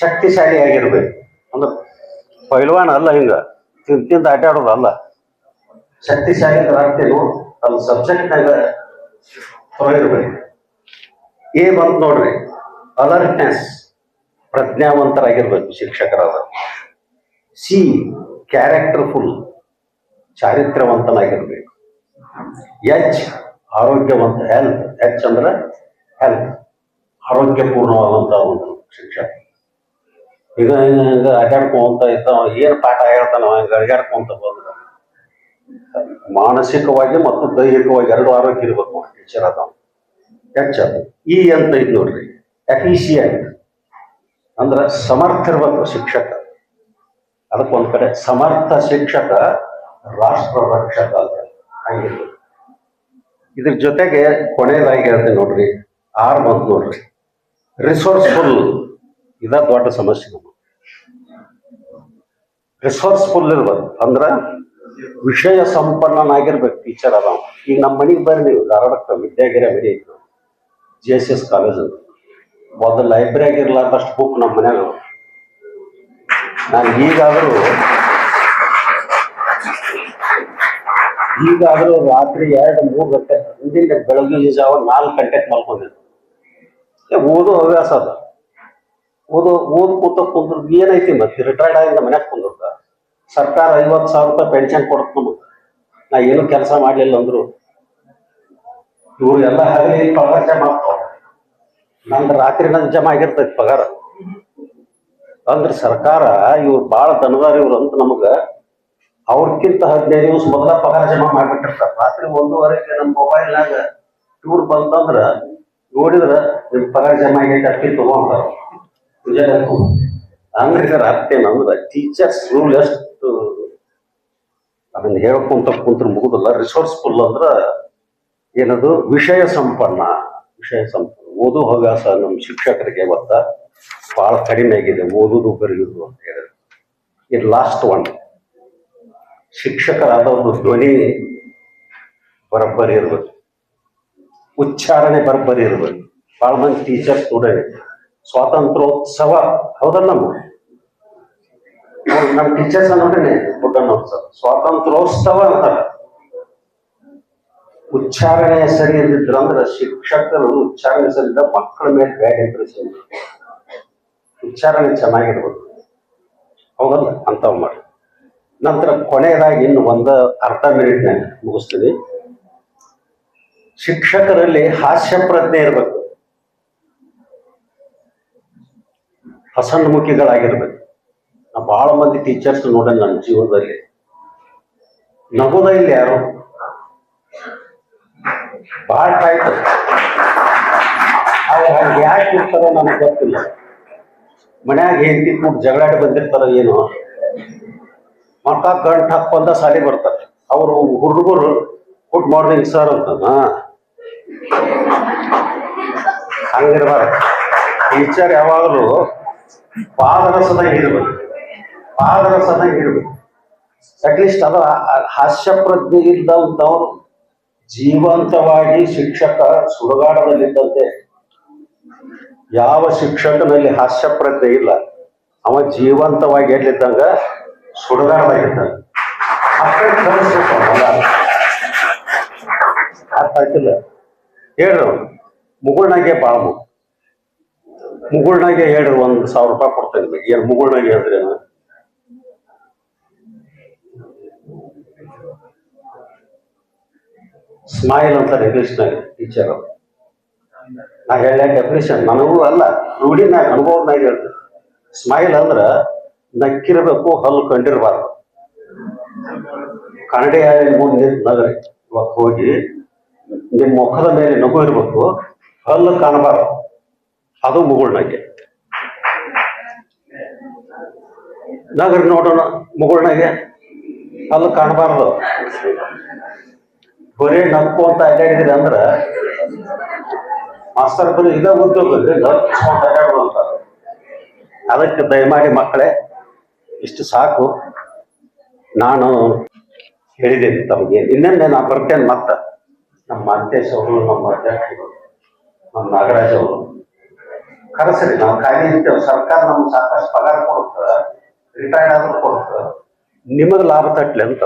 ಶಕ್ತಿಶಾಲಿ ಆಗಿರ್ಬೇಕು ಅಂದ್ರೆ ಪೈಲ್ವಾನ್ ಅಲ್ಲ ಹಿಂಗ ತಿಂದ ಆಟಾಡೋದು ಅಲ್ಲ ಶಕ್ತಿಶಾಲಿ ಆಗ್ತೇನು ತಮ್ಮ ಸಬ್ಜೆಕ್ಟ್ನಾಗ ಇರ್ಬೇಕು ಏ ಬಂತು ನೋಡ್ರಿ ಅಲರ್ಟ್ನೆಸ್ ಪ್ರಜ್ಞಾವಂತರಾಗಿರ್ಬೇಕು ಶಿಕ್ಷಕರಾದ ಸಿ ಕ್ಯಾರೆಕ್ಟರ್ಫುಲ್ ಚಾರಿತ್ರ್ಯವಂತನಾಗಿರ್ಬೇಕು ಎಚ್ ಆರೋಗ್ಯವಂತ ಹೆಚ್ ಅಂದ್ರೆ ಹೆಲ್ತ್ ಆರೋಗ್ಯಪೂರ್ಣವಾದಂತ ಒಂದು ಶಿಕ್ಷಕ ಈಗ ಅಡ್ಯಾಡ್ಕೊಂತ ಇರ್ತಾವ ಏನ್ ಪಾಠ ಹೇಳ್ತಾನ ಅಡ್ಯಾಡ್ಕೊಂತ ಬಂದ ಮಾನಸಿಕವಾಗಿ ಮತ್ತು ದೈಹಿಕವಾಗಿ ಎರಡು ಆರೋಗ್ಯ ಇರ್ಬೇಕು ಟೀಚರ್ ಅದಾವ ಹೆಚ್ಚ ಈ ಅಂತ ಇದ್ ನೋಡ್ರಿ ಎಫಿಷಿಯಂಟ್ ಅಂದ್ರ ಸಮರ್ಥ ಇರ್ಬೇಕು ಶಿಕ್ಷಕ ಅದಕ್ಕೊಂದ್ ಕಡೆ ಸಮರ್ಥ ಶಿಕ್ಷಕ ರಾಷ್ಟ್ರ ರಕ್ಷಕ ಅಂತ ಹಂಗಿರ್ಬೇಕು ಇದ್ರ ಜೊತೆಗೆ ಕೊನೆಯದಾಗಿ ಹೇಳ್ತೀನಿ ನೋಡ್ರಿ ಬಂತು ನೋಡ್ರಿ ರಿಸೋರ್ಸ್ಫುಲ್ ಇದ ದೊಡ್ಡ ಸಮಸ್ಯೆ ನಮ್ಮ ರಿಸೋರ್ಸ್ಫುಲ್ ಇರ್ಬೇಕು ಅಂದ್ರ ವಿಷಯ ಸಂಪನ್ನನಾಗಿರ್ಬೇಕು ಟೀಚರ್ ಅದಾವ ಈಗ ನಮ್ಮ ಮನೆಗೆ ಬರ್ರಿ ನೀವು ಧಾರವಾಡಕ್ಕೆ ವಿದ್ಯಾಗಿರಿ ಮನೆ ಇತ್ತು JSS ಕಾಲೇಜ್ ಅಂತ ಒಂದು ಲೈಬ್ರರಿ ಆಗಿರ್ಲಾರ್ದಷ್ಟು ಬುಕ್ ನಮ್ಮ ಮನ್ಯಾಗ ನಾನು ಈಗಾದ್ರೂ ರಾತ್ರಿ 2-3 ಗಂಟೆ ಹಿಂದಿನ ಬೆಳಗ್ಗೆ ಜಾವ 4 ಗಂಟೆಗೆ ಮಲ್ಕೊಂಡಿದ್ದೆ ಓದೋ ಹವ್ಯಾಸ ಅದ ಓದ್ ಕುಂದ್ರ ಏನೈತಿ ಮತ್ತೆ ರಿಟೈರ್ಡ್ ಆಗಿಂದ ಮನ್ಯಾಗ ಕುಂದಿರ್ತ ಸರ್ಕಾರ 50,000 ರೂಪಾಯಿ ಪೆನ್ಷನ್ ಕೊಡುತ್ತ ನಮಗ ನಾ ಏನು ಕೆಲಸ ಮಾಡ್ಲಿಲ್ಲ ಅಂದ್ರು ಇವ್ರು ಎಲ್ಲ ಹಾಗೆ ಪಗಾರ ಜಮಾ ಆಗ್ತಾವ ನಂದು ರಾತ್ರಿ ನಂದು ಜಮಾ ಆಗಿರ್ತೈತಿ ಪಗಾರ ಅಂದ್ರೆ ಸರ್ಕಾರ ಇವ್ರು ಬಾಳ ದನದಾರ ಇವ್ರು ಅಂತ ನಮಗ ಅವ್ರಕ್ಕಿಂತ 15 ದಿವಸ ಮೊದಲ ಪಗಾರ ಜಮಾ ಮಾಡ್ಬಿಟ್ಟಿರ್ತಾರ ರಾತ್ರಿ 1:30ಗೆ ನಮ್ಮ ಮೊಬೈಲ್ನಾಗ ಟೂರ್ ಬಂತಂದ್ರ ನೋಡಿದ್ರ ನಿಮ್ ಪಗಾರ ಜಮಾ ಆಗೈತೆ ಅಕ್ಕಿ ತಗೊಂತಾರ ಹಂಗ ಅರ್ಥೇನಂದ್ರ ಟೀಚರ್ಸ್ ರೂಲ್ ಎಷ್ಟು ಅದನ್ನ ಹೇಳ್ಕೊಂತ ಕುಂತ್ರ ಮುಗುದಲ್ಲ ರಿಸೋರ್ಸ್ಫುಲ್ ಅಂದ್ರ ಏನದು ವಿಷಯ ಸಂಪನ್ನ ಓದು ಹವ್ಯಾಸ ನಮ್ಮ ಶಿಕ್ಷಕರಿಗೆ ಇವತ್ತ ಬಹಳ ಕಡಿಮೆ ಆಗಿದೆ ಓದುದು ಬರೆಯುವುದು ಅಂತ ಹೇಳಿದ್ರೆ ಇದು ಲಾಸ್ಟ್ ಒನ್ ಶಿಕ್ಷಕರಾದವರು ಧ್ವನಿ ಬರೋಬ್ಬರಿ ಇರ್ಬೇಕು ಉಚ್ಚಾರಣೆ ಬರೋಬ್ಬರಿ ಇರ್ಬೇಕು ಬಹಳ ಮಂದಿ ಟೀಚರ್ಸ್ ಕೂಡ ಸ್ವಾತಂತ್ರ್ಯೋತ್ಸವ ಹೌದಲ್ಲ ನಮ್ಮ ಟೀಚರ್ಸ್ ನೋಡ್ರಿ ಸರ್ ಸ್ವಾತಂತ್ರ್ಯೋತ್ಸವ ಅಂತಾರೆ ಉಚ್ಚಾರಣೆ ಸರಿ ಇರ್ದಿದ್ರು ಅಂದ್ರೆ ಶಿಕ್ಷಕರು ಉಚ್ಚಾರಣೆ ಸರಿದ ಮಕ್ಕಳ ಮೇಲೆ ಬ್ಯಾಡ್ ಇಂಪ್ರೆಷನ್ ಉಚ್ಚಾರಣೆ ಚೆನ್ನಾಗಿರ್ಬೇಕು ಹೌದಲ್ಲ ಅಂತವ್ ಮಾಡಿ ನಂತರ ಕೊನೆಯದಾಗಿ ಇನ್ನು ಅರ್ಧ ಮಿನಿಟ್ನಾಗ ಮುಗಿಸ್ತೀವಿ ಶಿಕ್ಷಕರಲ್ಲಿ ಹಾಸ್ಯ ಪ್ರಜ್ಞೆ ಇರ್ಬೇಕು ಹಸನ್ಮುಖಿಗಳಾಗಿರ್ಬೇಕು ನಾ ಬಹಳ ಮಂದಿ ಟೀಚರ್ಸ್ ನೋಡ ನನ್ನ ಜೀವನದಲ್ಲಿ ನಗುದ ಇಲ್ಲಿ ಯಾರು ಬಹಳ ಆಯ್ತು ಯಾಕೆ ಇರ್ತಾರೋ ನನಗೆ ಗೊತ್ತಿಲ್ಲ ಮನ್ಯಾಗ ಹೆಂಡತಿ ಕೂಡ ಜಗಳಾಡಿ ಬಂದಿರ್ತಾರ ಏನೋ ಮಕ್ಕ ಗಂಟು ಹಾಕೊಂಡ ಸಾಲಿ ಬರ್ತಾರೆ ಅವರು ಹುಡುಗರು ಗುಡ್ ಮಾರ್ನಿಂಗ್ ಸರ್ ಅಂತ ಹಂಗಿರ್ಬಾರ್ದು ಟೀಚರ್ ಯಾವಾಗಲೂ ಪಾದರಸದಂಗೆ ಇರ್ಬೇಕು ಅಟ್ಲೀಸ್ಟ್ ಅದು ಹಾಸ್ಯ ಪ್ರಜ್ಞೆ ಇದ್ದಂಥವ್ರು ಜೀವಂತವಾಗಿ ಶಿಕ್ಷಕ ಸುಡುಗಾಡದಲ್ಲಿದ್ದಂತೆ ಯಾವ ಶಿಕ್ಷಕನಲ್ಲಿ ಹಾಸ್ಯ ಪ್ರಜ್ಞೆ ಇಲ್ಲ ಅವ ಜೀವಂತವಾಗಿ ಎಲ್ಲಿದ್ದಂಗ ಸುಡುಗಾಡದಾಗಿದ್ದಂಗ ಅರ್ಥ ಆಯ್ತಿಲ್ಲ ಹೇಳ್ರಿ ಮುಗುಳ್ನಾಗೆ ಭಾಳ ಮುಗುಳ್ನಾಗೆ ಹೇಳ್ರಿ 1,000 ರೂಪಾಯಿ ಕೊಡ್ತೇನೆ ನಿಮಗೆ. ಏನು ಮುಗುಳ್ನಾಗೆ ಹೇಳ್ರಿ ಸ್ಮೈಲ್ ಅಂತ ಇಂಗ್ಲಿಷ್ನಾಗ ಟೀಚರ್. ನಾ ಹೇಳ ಡೆಫಿನೇಷನ್ ನನಗೂ ಅಲ್ಲ, ರೂಢಿನಾಗ ಅನುಭವನಾಗ ಹೇಳ್ತೀನಿ. ಸ್ಮೈಲ್ ಅಂದ್ರ ನಕ್ಕಿರಬೇಕು, ಹಲ್ಲು ಕಂಡಿರಬಾರ್ದು. ಕನ್ನಡಿ ಮುಂದೆ ನಗರಿ ಇವತ್ತು ಹೋಗಿ ನಿಮ್ಮ ಮುಖದ ಮೇಲೆ ನಗು ಇರ್ಬೇಕು, ಹಲ್ಲು ಕಾಣಬಾರ್ದು. ಅದು ಮುಗುಳ್ನಾಗೆ. ನಗರಿ ನೋಡೋಣ, ಮುಗುಳ್ನಾಗೆ ಹಲ್ಲು ಕಾಣಬಾರ್ದು. ಬರೀ ನಕ್ಕು ಅಂತ ಅಡ್ಡಾಡಿದ್ರಿ ಅಂದ್ರ ಮಾಸ್ತರ್ ಬರೀ ಇದ ಉದ್ಯೋಗ ಅಡ್ಡಾಡುವಂತ. ಅದಕ್ಕೆ ದಯಮಾಡಿ ಮಕ್ಕಳೇ ಇಷ್ಟು ಸಾಕು. ನಾನು ಹೇಳಿದ್ದೇನೆ ತಮಗೆ. ಇನ್ನೊಮ್ಮೆ ನಾನು ಬರ್ತೇನೆ. ಮತ್ತ ನಮ್ಮ ಮಾಂತೇಶ್ ಅವರು, ನಮ್ಮ ಅಧ್ಯಕ್ಷರು, ನಮ್ಮ ನಾಗರಾಜ್ ಅವರು ಕರೆಸ್ರಿ. ನಾವು ಖಾಲಿ ಇರ್ತೇವೆ. ಸರ್ಕಾರ ನಮ್ಗೆ ಸಾಕಷ್ಟು ಪಗಾರ ಕೊಡುತ್ತ, ರಿಟೈರ್ಡ್ ಆದ್ರೂ ಕೊಡುತ್ತ. ನಿಮಗೆ ಲಾಭ ತಟ್ಲಿ ಅಂತ,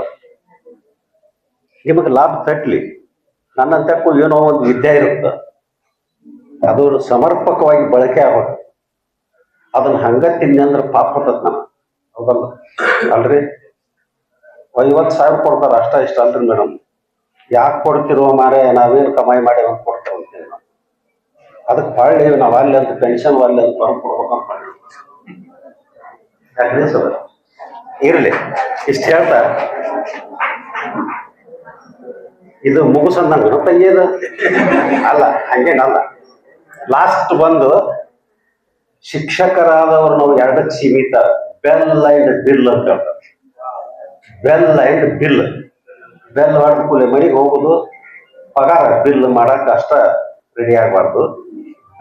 ನಿಮಗೆ ಲಾಭ ತಟ್ಲಿ. ನನ್ನಂತಕ್ಕೂ ಏನೋ ಒಂದು ವಿದ್ಯೆ ಇರುತ್ತೆ, ಅದು ಸಮರ್ಪಕವಾಗಿ ಬಳಕೆ ಆಗೋದು. ಅದನ್ನ ಹಂಗ ತಿನ್ನಿ ಅಂದ್ರೆ ಪಾಪ ಬರ್ತದ ನಮ್ಗೆ, ಹೌದಲ್ಲ? ಅಲ್ರಿ 50,000 ಕೊಡ್ತಾರ, ಅಷ್ಟ ಇಷ್ಟ ಅಲ್ರಿ ಮೇಡಮ್. ಯಾಕೆ ಕೊಡ್ತಿರೋ ಮಾರೇ, ನಾವೇನು ಕಮಾಯಿ ಮಾಡಿ ಅಂತ ಕೊಡ್ತೇವೆ ಅಂತೀವಿ ನಾವು. ಅದಕ್ಕೆ ಹೊಳ್ಳಿ ನಾವು ಅಲ್ಲಿ ಅಂತ ಪೆನ್ಷನ್ ಅಲ್ಲಿ ಅಂತ ಹೊರಗೆ ಕೊಡ್ಬೇಕಂತ ಯಾಕ್ರಿ ಸರ್? ಇರ್ಲಿ, ಇಷ್ಟು ಹೇಳ್ತಾ ಇದು ಮುಗಿಸಂದಂಗ ತಂಗಿಯದ ಅಲ್ಲ, ಹಂಗೇನಲ್ಲ. ಲಾಸ್ಟ್ ಬಂದು ಶಿಕ್ಷಕರಾದವ್ರು ನಾವು 2ಕ್ಕೆ ಸೀಮಿತ. ಬೆಲ್ ಅಂಡ್ ಬಿಲ್ ಅಂತ ಹೇಳ್ತಾರೆ. Bell and bill. ಬೆಲ್ ಹೊಡೆದ ಕೂಡಲೇ ಮನೆಗೆ ಹೋಗುದು, ಪಗಾರ. ಬಿಲ್ ಮಾಡಕ್ಕೆ ಅಷ್ಟ ರೆಡಿ ಆಗಬಾರ್ದು.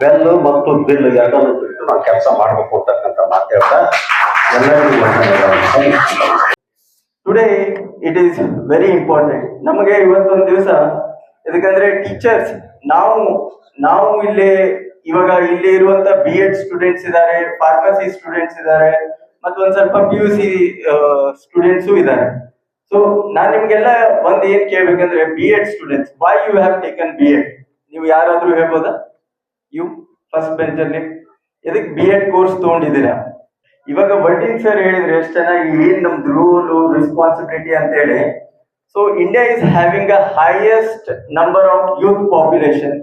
ಬೆಲ್ ಮತ್ತು ಬಿಲ್ ಎರಡನ್ನು ಬಿಟ್ಟು ನಾವು ಕೆಲಸ ಮಾಡ್ಬೇಕು ಅಂತಕ್ಕಂಥ ಮಾತಾಡ್ತಾ ಎಲ್ಲರಿಗೂ today it is very important ನಮಗೆ ಇವತ್ತೊಂದು ದಿವಸ. ಯಾಕಂದ್ರೆ ಟೀಚರ್ಸ್ ನಾವು ಇವಾಗ ಇಲ್ಲಿ ಇರುವಂತ BEd ಸ್ಟೂಡೆಂಟ್ಸ್ ಇದ್ದಾರೆ, ಫಾರ್ಮಸಿ ಸ್ಟೂಡೆಂಟ್ಸ್ ಇದ್ದಾರೆ, ಮತ್ತು ಒಂದ್ ಸ್ವಲ್ಪ PUC ಸ್ಟೂಡೆಂಟ್ಸು ಇದ್ದಾರೆ. ಸೊ ನಾನ್ ನಿಮ್ಗೆಲ್ಲ ಒಂದ್ ಏನ್ ಕೇಳ್ಬೇಕಂದ್ರೆ, BEd students, why you have taken BEd? ನೀವು ಯಾರಾದ್ರೂ ಹೇಳ್ಬೋದಾ? ಯು ಫಸ್ಟ್ ಬೆಂಚಲ್ಲಿ ಎದಕ್ಕೆ BEd ಕೋರ್ಸ್ ತಗೊಂಡಿದ್ದೀರಾ? ಇವಾಗ ವರ್ಡಿನ್ ಸರ್ ಹೇಳಿದ್ರೆ ಎಷ್ಟು ಚೆನ್ನಾಗಿ ಏನ್ ನಮ್ದು ರೂಲು ರೆಸ್ಪಾನ್ಸಿಬಿಲಿಟಿ ಅಂತ ಹೇಳಿ. So India is having a highest number of youth population.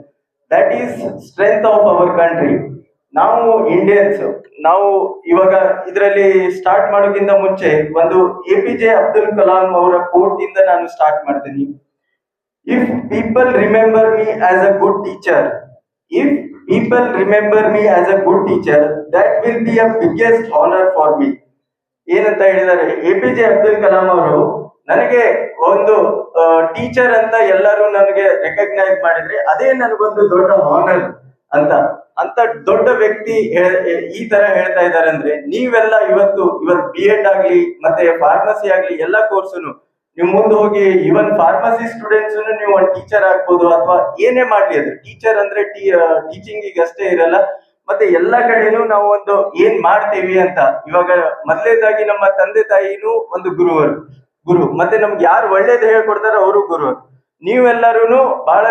That is strength of our country. ನಾವು ಇಂಡಿಯನ್ಸ್, ನಾವು ಇವಾಗ ಇದರಲ್ಲಿ ಸ್ಟಾರ್ಟ್ ಮಾಡೋಕ್ಕಿಂತ ಮುಂಚೆ ಒಂದು APJ ಅಬ್ದುಲ್ ಕಲಾಂ ಅವರ ಕೋಟ್ ಇಂದ ನಾನು ಸ್ಟಾರ್ಟ್ ಮಾಡ್ತೀನಿ. If people remember me as a good teacher, if people remember me as a good teacher, that will be a biggest honor for me. ಏನಂತ ಹೇಳಿದ್ದಾರೆ APJ ಅಬ್ದುಲ್ ಕಲಾಂ ಅವರು, ನನಗೆ ಒಂದು ಟೀಚರ್ ಅಂತ ಎಲ್ಲರೂ ನನಗೆ ರೆಕಗ್ನೈಸ್ ಮಾಡಿದ್ರೆ ಅದೇ ನನಗೊಂದು ದೊಡ್ಡ ಹಾನರ್ ಅಂತ ದೊಡ್ಡ ವ್ಯಕ್ತಿ ಈ ತರ ಹೇಳ್ತಾ ಇದ್ದಾರೆ. ಅಂದ್ರೆ ನೀವೆಲ್ಲ ಇವತ್ತು BEd ಆಗ್ಲಿ ಮತ್ತೆ ಫಾರ್ಮಸಿ ಆಗ್ಲಿ ಎಲ್ಲ ಕೋರ್ಸುನು ನೀವು ಮುಂದೆ ಹೋಗಿ ಇವನ್ ಫಾರ್ಮಸಿ ಸ್ಟೂಡೆಂಟ್ಸ್ ನೀವು ಒಂದು ಟೀಚರ್ ಆಗ್ಬೋದು, ಅಥವಾ ಏನೇ ಮಾಡ್ಲಿ. ಅದು ಟೀಚರ್ ಅಂದ್ರೆ ಟೀಚಿಂಗ್ ಅಷ್ಟೇ ಇರಲ್ಲ, ಮತ್ತೆ ಎಲ್ಲಾ ಕಡೆನೂ ನಾವು ಒಂದು ಏನ್ ಮಾಡ್ತೇವಿ ಅಂತ. ಇವಾಗ ಮೊದಲೇದಾಗಿ ನಮ್ಮ ತಂದೆ ತಾಯಿನೂ ಒಂದು ಗುರು, ಮತ್ತೆ ನಮ್ಗೆ ಯಾರು ಒಳ್ಳೇದು ಹೇಳ್ಕೊಡ್ತಾರೋ ಅವರು ಗುರು. ನೀವೆಲ್ಲರೂ ಬಹಳ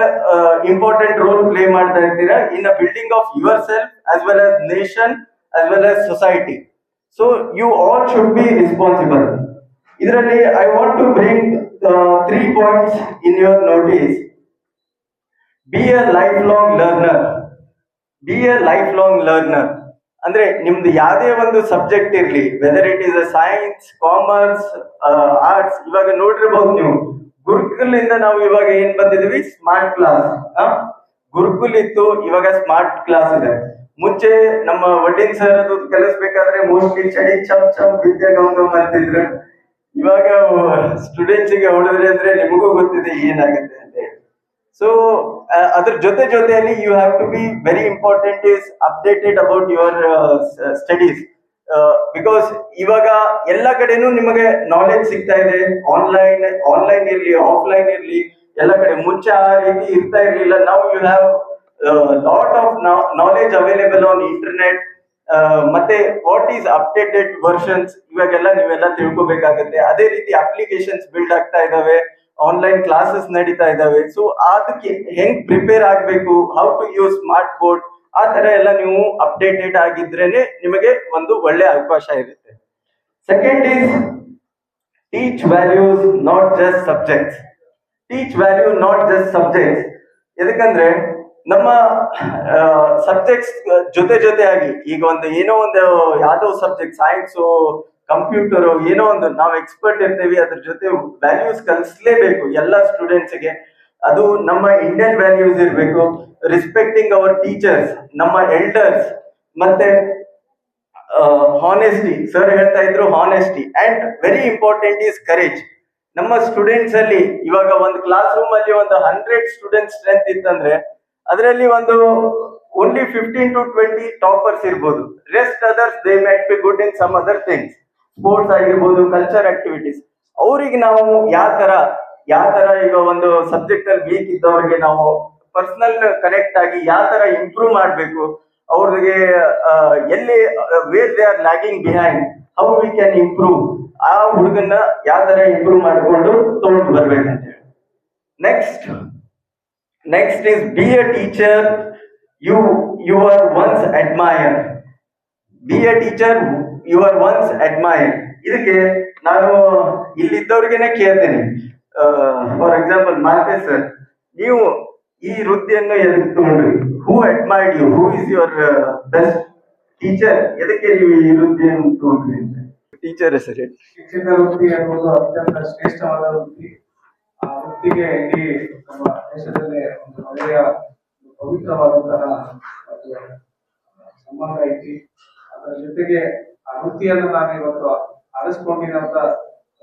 ಇಂಪಾರ್ಟೆಂಟ್ ರೋಲ್ ಪ್ಲೇ ಮಾಡ್ತಾ ಇರ್ತೀರಾ in a building of yourself as well as nation as well as society. So you all should be responsible. ಇದರಲ್ಲಿ I want to bring 3 points in your notice. Be a life long learner. ಅಂದ್ರೆ ನಿಮ್ದು ಯಾವುದೇ ಒಂದು subject ಇರ್ಲಿ, whether it is a science, commerce, arts. ಇವಾಗ ನೋಡಿರ್ಬಹುದು ನೀವು, ಗುರುಕುಲ್ ಇಂದ ನಾವು ಇವಾಗ ಏನ್ ಬಂದಿದ್ವಿ, ಸ್ಮಾರ್ಟ್ ಕ್ಲಾಸ್. ಗುರುಕುಲ್ ಇತ್ತು, ಇವಾಗ ಸ್ಮಾರ್ಟ್ ಕ್ಲಾಸ್ ಇದೆ. ಮುಂಚೆ ನಮ್ಮ ವಡ್ಡಿನ್ ಸರ್ ಅದು ಕಲಿಸ್ಬೇಕಾದ್ರೆ ಮೋಸ್ಟ್ಲಿ ಚಡಿ ಚಮ್ ವಿದ್ಯೆ ಗಮ್ ಅಂತಿದ್ರು. ಇವಾಗ ಸ್ಟೂಡೆಂಟ್ಸ್ ಗೆ ಹೊಡೆದ್ರೆ ಅಂದ್ರೆ ನಿಮಗೂ ಗೊತ್ತಿದೆ ಏನಾಗುತ್ತೆ ಅಂತ ಹೇಳಿ. ಸೊ ಅದ್ರ ಜೊತೆಯಲ್ಲಿ you have to be very important is updated about your studies. Because ಇವಾಗ ಎಲ್ಲ ಕಡೆನೂ ನಿಮಗೆ ನಾಲೆಜ್ ಸಿಗ್ತಾ ಇದೆ. ಆನ್ಲೈನ್ ಇರ್ಲಿ, ಆಫ್ಲೈನ್ ಇರ್ಲಿ, ಎಲ್ಲ ಕಡೆ. ಮುಂಚೆ ಆ ರೀತಿ ಇರ್ತಾ ಇರ್ಲಿಲ್ಲ. ನಾವು you have lot of knowledge available on internet. ಮತ್ತೆ ವಾಟ್ ಈಸ್ ಅಪ್ಡೇಟೆಡ್ ವರ್ಷನ್ಸ್ ಇವಾಗೆಲ್ಲ ನೀವೆಲ್ಲ ತಿಳ್ಕೊಬೇಕಾಗತ್ತೆ. ಅದೇ ರೀತಿ ಅಪ್ಲಿಕೇಶನ್ಸ್ ಬಿಲ್ಡ್ ಆಗ್ತಾ ಇದಾವೆ. ಆನ್ಲೈನ್ ಕ್ಲಾಸಸ್ ನಡೀತಾ ಇದಾವೆ. ಸೊ ಅದಕ್ಕೆ ಹೆಂಗ್ ಪ್ರಿಪೇರ್ ಆಗ್ಬೇಕು, how to use smart board, ಆ ತರ ಎಲ್ಲ ನೀವು ಅಪ್ಡೇಟೆಡ್ ಆಗಿದ್ರೇನೆ ನಿಮಗೆ ಒಂದು ಒಳ್ಳೆ ಅವಕಾಶ ಇರುತ್ತೆ. Second is teach values, not just subjects. Teach value, not just subjects. ಎದಕ್ಕಂದ್ರೆ ನಮ್ಮ ಸಬ್ಜೆಕ್ಟ್ಸ್ ಜೊತೆಯಾಗಿ ಈಗ ಒಂದು ಏನೋ ಒಂದು ಯಾವ್ದೋ ಸಬ್ಜೆಕ್ಟ್, ಸೈನ್ಸು, ಕಂಪ್ಯೂಟರ್, ಏನೋ ಒಂದು ನಾವು ಎಕ್ಸ್ಪರ್ಟ್ ಇರ್ತೇವೆ, ಅದ್ರ ಜೊತೆ ವ್ಯಾಲ್ಯೂಸ್ ಕಲಿಸ್ಲೇಬೇಕು ಎಲ್ಲ ಸ್ಟೂಡೆಂಟ್ಸ್ಗೆ. ಅದು ನಮ್ಮ ಇಂಡಿಯನ್ ವ್ಯಾಲ್ಯೂಸ್ ಇರಬೇಕು. ರೆಸ್ಪೆಕ್ಟಿಂಗ್ ಅವರ್ ಟೀಚರ್ಸ್, ನಮ್ಮ ಎಲ್ಡರ್ಸ್, ಮತ್ತೆ ಹಾನೆಸ್ಟಿ. ಸರ್ ಹೇಳ್ತಾ ಇದ್ರು honesty. And very important is courage. ನಮ್ಮ ಸ್ಟೂಡೆಂಟ್ಸ್ ಅಲ್ಲಿ ಇವಾಗ ಒಂದು ಕ್ಲಾಸ್ ರೂಮ್ ಅಲ್ಲಿ ಒಂದು 100 ಸ್ಟೂಡೆಂಟ್ ಸ್ಟ್ರೆಂತ್ ಇತ್ತಂದ್ರೆ ಅದರಲ್ಲಿ ಒಂದು ಓನ್ಲಿ 15 to 20 ಟಾಪರ್ಸ್ ಇರ್ಬೋದು. Rest others they might be good in some other things, sports ಆಗಿರ್ಬೋದು, ಕಲ್ಚರ್ ಆಕ್ಟಿವಿಟೀಸ್. ಅವ್ರಿಗೆ ನಾವು ಯಾವ ತರ ಈಗ ಒಂದು ಸಬ್ಜೆಕ್ಟ್ ಅಲ್ಲಿ ವೀಕ್ ಇದ್ದವ್ರಿಗೆ ನಾವು ಪರ್ಸನಲ್ ಕನೆಕ್ಟ್ ಆಗಿ ಯಾವ ತರ ಇಂಪ್ರೂವ್ ಮಾಡ್ಬೇಕು, ಅವ್ರಿಗೆ ಎಲ್ಲಿ where they are lagging behind, how we can improve, ಆ ಹುಡುಗನ್ನ ಯಾವ ತರ ಇಂಪ್ರೂವ್ ಮಾಡಿಕೊಂಡು ತಗೊಂಡು ಬರ್ಬೇಕಂತ ಹೇಳಿ. Next is be a teacher you were once admired. Be a teacher you were once admired. ಇದಕ್ಕೆ ನಾನು ಇಲ್ಲಿದ್ದವ್ರಿಗೆನೆ ಕೇಳ್ತೀನಿ. ಫಾರ್ ಎಕ್ಸಾಂಪಲ್ ಮಾರ್ಕೆಸ್ ಸರ್, ನೀವು ಈ ವೃತ್ತಿಯನ್ನು ಎದಕ್ಕೆ ತಗೊಂಡ್ರಿ? Who admired you? Who is your best teacher? ಎದಕ್ಕೆ ನೀವು ಈ ವೃತ್ತಿಯನ್ನು ತಗೊಂಡ್ರಿ ಅಂತ? ಟೀಚರ್ ಹೆಸರು. ಶಿಕ್ಷಕ ವೃತ್ತಿ ಅನ್ನೋದು ಅತ್ಯಂತ ಶ್ರೇಷ್ಠವಾದ ವೃತ್ತಿ. ಆ ವೃತ್ತಿಗೆ ಇಡೀ ನಮ್ಮ ದೇಶದಲ್ಲೇ ಒಂದು ಒಳ್ಳೆಯ ಪವಿತ್ರವಾದಂತಹ ಒಂದು ಸಂಬಂಧ ಐತಿ. ಅದರ ಜೊತೆಗೆ ಆ ವೃತ್ತಿಯನ್ನು ನಾನು ಇವತ್ತು ಆರಿಸ್ಕೊಂಡಿರಂತ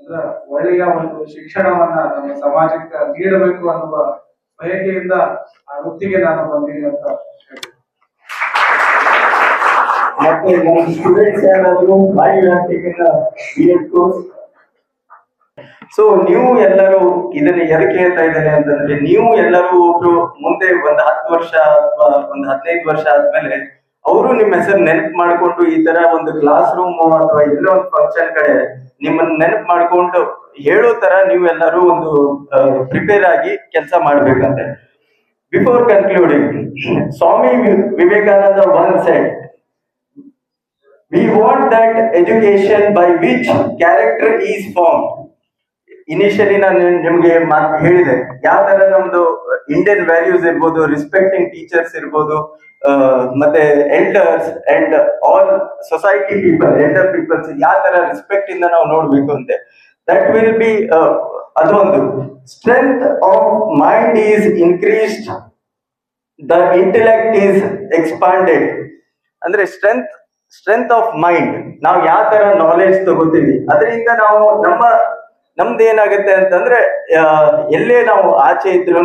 ಅಂದ್ರೆ ಒಳ್ಳೆಯ ಒಂದು ಶಿಕ್ಷಣವನ್ನ ನಮ್ಮ ಸಮಾಜಕ್ಕೆ ನೀಡಬೇಕು ಅನ್ನುವ ಬಯಕೆಯಿಂದ ಆ ವೃತ್ತಿಗೆ ನಾನು ಬಂದೀನಿ ಅಂತ ಹೇಳ್ತೀನಿ. ಮತ್ತೆ ನಮ್ಮ ಸ್ಟೂಡೆಂಟ್ಸ್ ಯಾರಾದ್ರೂ B.Ed ಕೋರ್ಸ್. ಸೊ ನೀವು ಎಲ್ಲರೂ ಇದನ್ನ ಎದಕ್ಕೆ ಹೇಳ್ತಾ ಇದ್ದೇನೆ ಅಂತಂದ್ರೆ, ನೀವು ಎಲ್ಲರೂ ಒಬ್ರು ಮುಂದೆ ಒಂದು 10 ವರ್ಷ ಅಥವಾ ಒಂದು 15 ವರ್ಷ ಆದ್ಮೇಲೆ ಅವರು ನಿಮ್ಮ ಹೆಸರು ನೆನಪು ಮಾಡ್ಕೊಂಡು ಈ ತರ ಒಂದು ಕ್ಲಾಸ್ ರೂಮ್ ಅಥವಾ ಎಲ್ಲೋ ಒಂದು ಫಂಕ್ಷನ್ ಕಡೆ ನಿಮ್ಮನ್ನ ನೆನಪು ಮಾಡ್ಕೊಂಡು ಹೇಳೋ ತರ ನೀವು ಎಲ್ಲರೂ ಒಂದು ಪ್ರಿಪೇರ್ ಆಗಿ ಕೆಲಸ ಮಾಡ್ಬೇಕಂತ. Before concluding, Swami Vivekananda once said, we want that education by which character is formed. Initially ನಾನು ನಿಮ್ಗೆ ಹೇಳಿದೆ ಯಾವ ತರ ನಮ್ದು ಇಂಡಿಯನ್ ವ್ಯಾಲ್ಯೂಸ್ ಇರ್ಬೋದು, ರೆಸ್ಪೆಕ್ಟಿಂಗ್ ಟೀಚರ್ಸ್ ಇರ್ಬೋದು, ಮತ್ತೆ elders and all society people, elder peoples ಯಾವ ತರ ರೆಸ್ಪೆಕ್ಟ್ ಇಂದ ನಾವು ನೋಡ್ಬೇಕು ಅಂತೆ. ದಟ್ ವಿಲ್ ಬಿ ಅದೊಂದು strength of mind is increased, the intellect is expanded. ಅಂದ್ರೆ ಸ್ಟ್ರೆಂತ್ ಆಫ್ ಮೈಂಡ್, ನಾವು ಯಾವ ತರ ನಾಲೆಜ್ ತಗೋತೀವಿ ಅದರಿಂದ ನಾವು ನಮ್ದು ಏನಾಗುತ್ತೆ ಅಂತಂದ್ರೆ ಎಲ್ಲೇ ನಾವು ಆಚೆ ಇದ್ರು,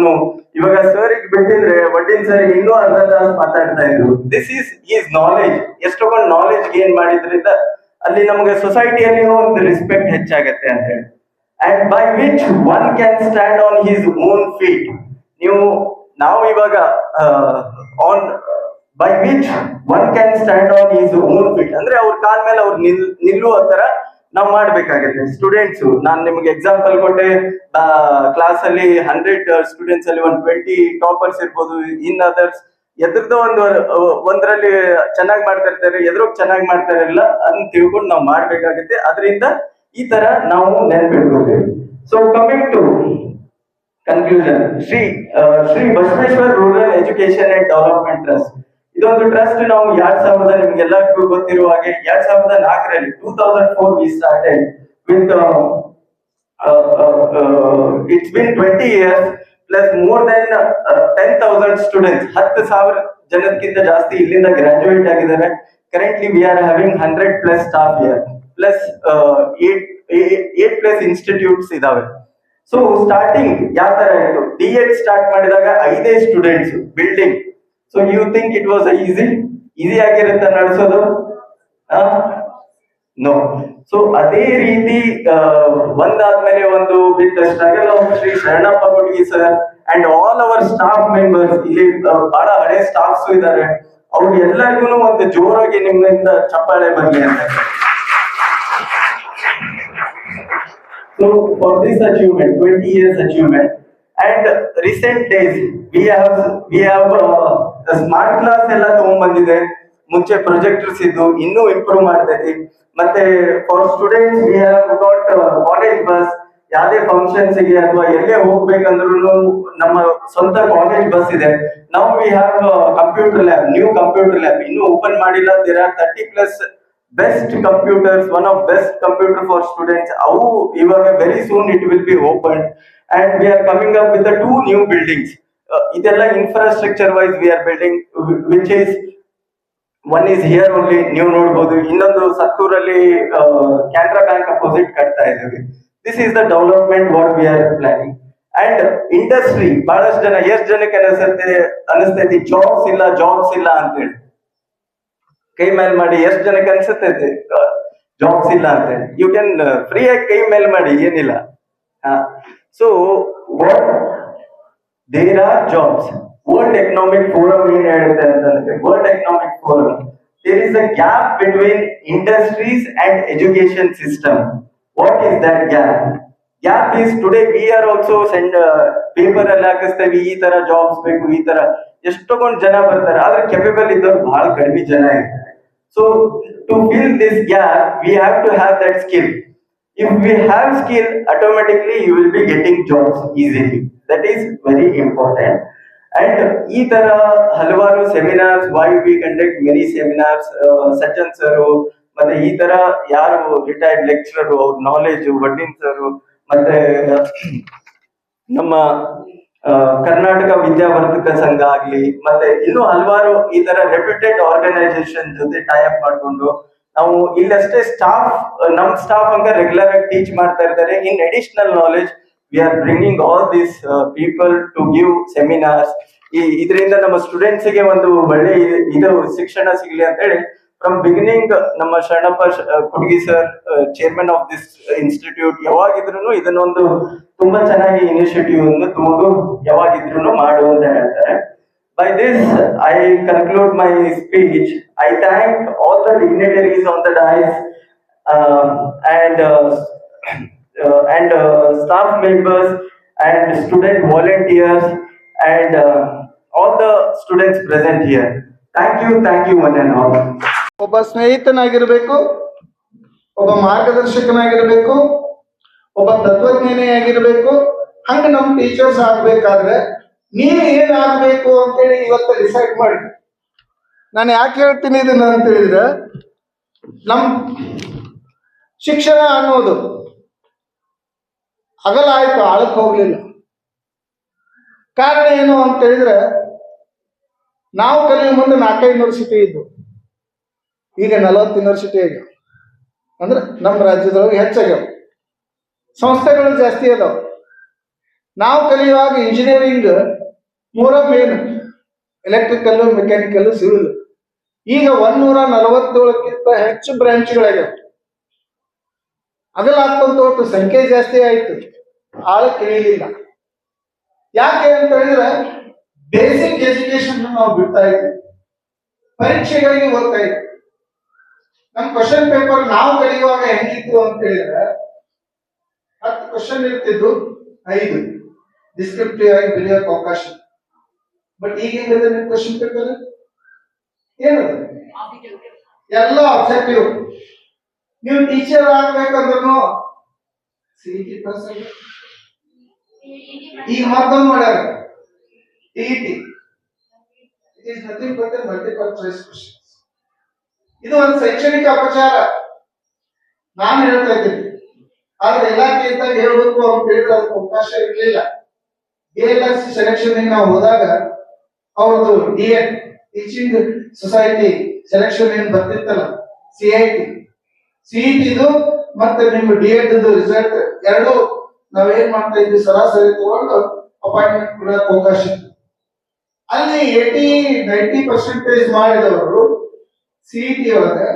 ಇವಾಗ ಸರಿಗೆ ಬಿಟ್ಟಿದ್ರೆ ವಡ್ಡಿನ ಸರ್ ಇನ್ನೂ ಅರ್ಧ ತಾಸು ಮಾತಾಡ್ತಾ ಇದ್ರು. This is knowledge. ಎಷ್ಟೊಂದು ನಾಲೆಜ್ ಗೇನ್ ಮಾಡಿದ್ರಿಂದ ಅಲ್ಲಿ ನಮ್ಗೆ ಸೊಸೈಟಿಯಲ್ಲಿ ಒಂದು ರೆಸ್ಪೆಕ್ಟ್ ಹೆಚ್ಚಾಗತ್ತೆ ಅಂತ ಹೇಳಿ. And by which one can stand on his own feet. ನಾವು ಇವಾಗ by which one can stand on his own feet ಅಂದ್ರೆ ಅವ್ರ ಕಾಲ ಮೇಲೆ ಅವ್ರು ನಿಲ್ಲುವ ತರ ನಾವು ಮಾಡ್ಬೇಕಾಗುತ್ತೆ. ಸ್ಟೂಡೆಂಟ್ಸ್, ನಾನು ನಿಮ್ಗೆ ಎಕ್ಸಾಂಪಲ್ ಕೊಟ್ಟೆ, ಕ್ಲಾಸ್ ಅಲ್ಲಿ 100 ಸ್ಟೂಡೆಂಟ್ಸ್ ಅಲ್ಲಿ 20 ಟಾಪರ್ಸ್ ಇರ್ಬೋದು. ಇನ್ ಅದರ್ಸ್ ಎದ್ರದ್ದು ಒಂದ್ರಲ್ಲಿ ಚೆನ್ನಾಗಿ ಮಾಡ್ತಾ ಇರ್ತಾರೆ, ಎದ್ರೋಗ್ ಚೆನ್ನಾಗಿ ಮಾಡ್ತಾ ಇರಲ್ಲ, ಅದನ್ನ ತಿಳ್ಕೊಂಡು ನಾವು ಮಾಡ್ಬೇಕಾಗುತ್ತೆ. ಅದರಿಂದ ಈ ತರ ನಾವು ನೆನ್ಪಿಡ್ಕೋತೀವಿ. So coming to conclusion, Shri Basaveshwara rural education and development trust. ಇದೊಂದು ಟ್ರಸ್ಟ್ ನಾವು 2000 ನಿಮ್ಗೆಲ್ಲರಿಗೂ ಗೊತ್ತಿರುವ ಹಾಗೆ 2004 2004 we started with it's been 20 years plus more than 10,000 students. 10,000 ಜನಕ್ಕಿಂತ ಜಾಸ್ತಿ ಇಲ್ಲಿಂದ ಗ್ರಾಜುಯೇಟ್ ಆಗಿದ್ದಾರೆ. Currently we are having 100+ staff here plus 8+ institutes ಇದಾವೆ. ಸೊ ಸ್ಟಾರ್ಟಿಂಗ್ ಯಾವ ತರ ಆಯ್ತು, D.Ed ಸ್ಟಾರ್ಟ್ ಮಾಡಿದಾಗ 5 students building. So you think it was easy ಆಗಿರುತ್ತೆ ನಡೆಸೋದು? ನೋ. ಸೊ ಅದೇ ರೀತಿ ಒಂದಾದ್ಮೇಲೆ ಒಂದು with struggle of Shri Sharanappa Kodgi sir and all our staff members, ಇಲ್ಲಿ ಬಹಳ ಹಳೆ ಸ್ಟಾಫ್ಸ್ ಇದ್ದಾರೆ, ಅವ್ರು ಎಲ್ಲರಿಗೂ ಒಂದು ಜೋರಾಗಿ ನಿಮ್ಮಿಂದ ಚಪ್ಪಾಳೆ ಬರಲಿ ಅಂತ. So for this achievement, 20 years achievement, and recent days we have smart class ಎಲ್ಲ ತಗೊಂಡ್ಬಂದಿದೆ. ಮುಂಚೆ ಪ್ರೊಜೆಕ್ಟರ್ಸ್ ಇದ್ದು ಇನ್ನೂ ಇಂಪ್ರೂವ್ ಮಾಡ್ತೈತಿ. ಮತ್ತೆ for students we have got college bus. ಯಾವುದೇ ಫಂಕ್ಷನ್ಸ್ ಗೆ ಅಥವಾ ಎಲ್ಲೇ ಹೋಗ್ಬೇಕಂದ್ರೂ ನಮ್ಮ ಸ್ವಂತ ಕಾಲೇಜ್ ಬಸ್ ಇದೆ. ನಾವು we have computer lab, new computer lab ಇನ್ನೂ ಓಪನ್ ಮಾಡಿಲ್ಲ. There are 30+ best computers, one of best computer for students. ಅವು ಇವಾಗ very soon it will be open and we are coming up with 2 new buildings. ಇದೆಲ್ಲ infrastructure wise we are building, which is one is here only, ನೀವು ನೋಡ್ಬೋದು. ಇನ್ನೊಂದು ಸತ್ತೂರಲ್ಲಿ Canara bank opposite ಕಟ್ತಾ ಇದ್ದೀವಿ. This is the development what we are planning. And industry, ಬಹಳಷ್ಟು ಜನ ಎಷ್ಟು ಜನಕ್ಕೆ ಅನಿಸ್ತೈತಿ ಜಾಬ್ಸ್ ಇಲ್ಲ ಅಂತೇಳಿ. ಕೈ ಮೇಲ್ ಮಾಡಿ ಎಷ್ಟು ಜನಕ್ಕೆ ಅನ್ಸುತ್ತೈತಿ ಜಾಬ್ಸ್ ಇಲ್ಲ ಅಂತ. ಯು ಕ್ಯಾನ್ ಫ್ರೀ ಆಗಿ ಕೈ ಮೇಲ್ ಮಾಡಿ, ಏನಿಲ್ಲ. So what there are jobs. World economic forum ಏನ್ ಹೇಳುತ್ತೆ ಅಂತಂದ್ರೆ, world economic forum, there is a gap between industries and education system. What is that gap? Gap is today we are also paper ಅಲ್ಲಿ ಹಾಕಿಸ್ತೇವೆ, ಈ ತರ jobs ಬೇಕು, ಈ ತರ ಎಷ್ಟೊಂದು ಜನ ಬರ್ತಾರೆ, ಆದ್ರೆ ಕೆಪೇಬಲ್ ಇದ್ದವ್ರು ಬಹಳ ಕಡಿಮೆ ಜನ ಇರ್ತಾರೆ. So to fill this gap, we have to have that skill. If we have skill, automatically you will be getting jobs easily. That is very important. And ಈ ತರ ಹಲವಾರು seminars, why we conduct many seminars, Sajjan sir ಮತ್ತೆ ಈ ತರ ಯಾರು retired lecturer, ಅವ್ರ knowledge, ವಡ್ಡಿನ್ sir, ಮತ್ತೆ ನಮ್ಮ ಕರ್ನಾಟಕ ವಿದ್ಯಾವರ್ಧಕ ಸಂಘ ಆಗ್ಲಿ, ಮತ್ತೆ ಇನ್ನೂ ಹಲವಾರು ಈ ತರ ರೆಪ್ಯೂಟೆಡ್ ಆರ್ಗನೈಸೇಷನ್ ಜೊತೆ ಟೈ ಅಪ್ ಮಾಡ್ಕೊಂಡು ನಾವು ಇಲ್ಲಷ್ಟೇ ನಮ್ ಸ್ಟಾಫ್ ಅಂತ ರೆಗ್ಯುಲರ್ ಆಗಿ ಟೀಚ್ ಮಾಡ್ತಾ ಇರ್ತಾರೆ. In additional knowledge we are bringing all this people to give seminars. ಇದರಿಂದ ನಮ್ಮ ಸ್ಟೂಡೆಂಟ್ಸ್ ಗೆ ಒಂದು ಒಳ್ಳೆ ಇದು ಶಿಕ್ಷಣ ಸಿಗ್ಲಿ ಅಂತ ಹೇಳಿ ಫ್ರಮ್ ಬಿಗಿನಿಂಗ್ ನಮ್ಮ Sharanappa Kudgi sir, chairman of this institute, ಯಾವಾಗಿದ್ರು ಇದನ್ನೊಂದು ತುಂಬಾ ಚೆನ್ನಾಗಿ ಇನಿಷಿಯೇಟಿವ್ ಅನ್ನು ತಗೊಂಡು ಯಾವಾಗಿದ್ರು ಮಾಡು ಅಂತ ಹೇಳ್ತಾರೆ. By this, I conclude my speech. I thank all the dignitaries on the dais and staff members and student volunteers and all the students present here. Thank you one and all. ಒಬ್ಬ ಸ್ನೇಹಿತನಾಗಿರ್ಬೇಕು, ಒಬ್ಬ ಮಾರ್ಗದರ್ಶಕನಾಗಿರ್ಬೇಕು, ಒಬ್ಬ ತತ್ವಜ್ಞಾನಿಯಾಗಿರ್ಬೇಕು. ಹಂಗ ನಮ್ teachers ಆಗ್ಬೇಕಾದ್ರೆ ನೀವು ಏನಾಗಬೇಕು ಅಂತೇಳಿ ಇವತ್ತು ಡಿಸೈಡ್ ಮಾಡಿ. ನಾನು ಯಾಕೆ ಹೇಳ್ತೀನಿ ಇದನ್ನ ಅಂತ ಹೇಳಿದ್ರೆ, ನಮ್ ಶಿಕ್ಷಣ ಅನ್ನೋದು ಅಗಲ ಆಯ್ತು, ಆಳಕ್ಕೆ ಹೋಗ್ಲಿಲ್ಲ. ಕಾರಣ ಏನು ಅಂತ ಹೇಳಿದ್ರೆ, ನಾವು ಕಲಿಯೋ ಮುಂದೆ 4 ಯೂನಿವರ್ಸಿಟಿ ಇದ್ದು, ಈಗ 40 ಯೂನಿವರ್ಸಿಟಿ ಆಗ್ಯಾವ. ಅಂದ್ರೆ ನಮ್ಮ ರಾಜ್ಯದೊಳಗೆ ಹೆಚ್ಚಾಗ್ಯಾವ, ಸಂಸ್ಥೆಗಳು ಜಾಸ್ತಿ ಅದಾವ. ನಾವು ಕಲಿಯುವಾಗ engineering 3 main: electrical, mechanical, civil. ಈಗ 147ಕ್ಕಿಂತ ಹೆಚ್ಚು ಬ್ರಾಂಚ್ಗಳಾಗ್ಯಾವ. ಅಗಲಾಗ್ತಂತ ಹೊತ್ತು ಸಂಖ್ಯೆ ಜಾಸ್ತಿ ಆಯ್ತು, ಆಳಕ್ಕೆ ಇಳಿಲಿಲ್ಲ. ಯಾಕೆ ಅಂತ ಹೇಳಿದ್ರೆ, ಬೇಸಿಕ್ ಎಜುಕೇಶನ್ ನಾವು ಬಿಡ್ತಾ ಇದ್ವಿ, ಪರೀಕ್ಷೆಗಳಿಗೆ ಓದ್ತಾ ಇದ್ವಿ. ನಮ್ ಕ್ವಶನ್ ಪೇಪರ್ ನಾವು ಕಲಿಯುವಾಗ ಹೆಂಗಿತ್ತು ಅಂತ ಹೇಳಿದ್ರೆ, 10 ಕ್ವಶನ್ ಇರ್ತಿದ್ದು, 5 ಡಿಸ್ಕ್ರಿಪ್ಟಿವ್ ಆಗಿ ಬರೆಯೋಕೆ ಅವಕಾಶ. ಬಟ್ ಈಗ ಹೆಂಗಿದೆ ನಿಮ್ ಕ್ವಶನ್ ಪೇಪರ್? ಏನದು? ಎಲ್ಲ ಆಬ್ಜೆಕ್ಟಿವ್. ನೀವು ಟೀಚರ್ ಆಗ್ಬೇಕಂದ್ರೂ CET ಪಾಸ್ ಆಗಿ, ಈಗ ಮತ್ತೊಂದು ಮಾಡ್ಯಾರ TET. It is nothing but multiple choice questions. ಇದು ಒಂದು ಶೈಕ್ಷಣಿಕ ಅಪಚಾರ ನಾನು ಹೇಳ್ತಾ ಇದ್ದೀನಿ. ಆದ್ರೆ ಇಲಾಖೆ ಇದ್ದಾಗ ಹೇಳ್ಬೇಕು ಅಂತ ಹೇಳಿದ್ರೆ ಅದಕ್ಕೆ ಅವಕಾಶ ಇರಲಿಲ್ಲ. ALS ಸೆಲೆಕ್ಷನ್ ನಾವು ಹೋದಾಗ ಅವ್ರದ್ದು DED ಟೀಚಿಂಗ್ ಸೊಸೈಟಿ ಸೆಲೆಕ್ಷನ್ ಏನ್ ಬರ್ತಿತ್ತಲ್ಲ, CET ಇದು ಮತ್ತೆ ನಿಮ್ಮ DED ರಿಸಲ್ಟ್ ಎರಡು ನಾವೇನ್ ಮಾಡ್ತಾ ಇದ್ವಿ, ಸರಾಸರಿ ತಗೊಂಡು ಅಪಾಯಿಂಟ್ಮೆಂಟ್ ಕೊಡೋಕೆ ಅವಕಾಶ ಇತ್ತು. ಅಲ್ಲಿ 80-90% ಮಾಡಿದವರು CET ಒಳಗೆ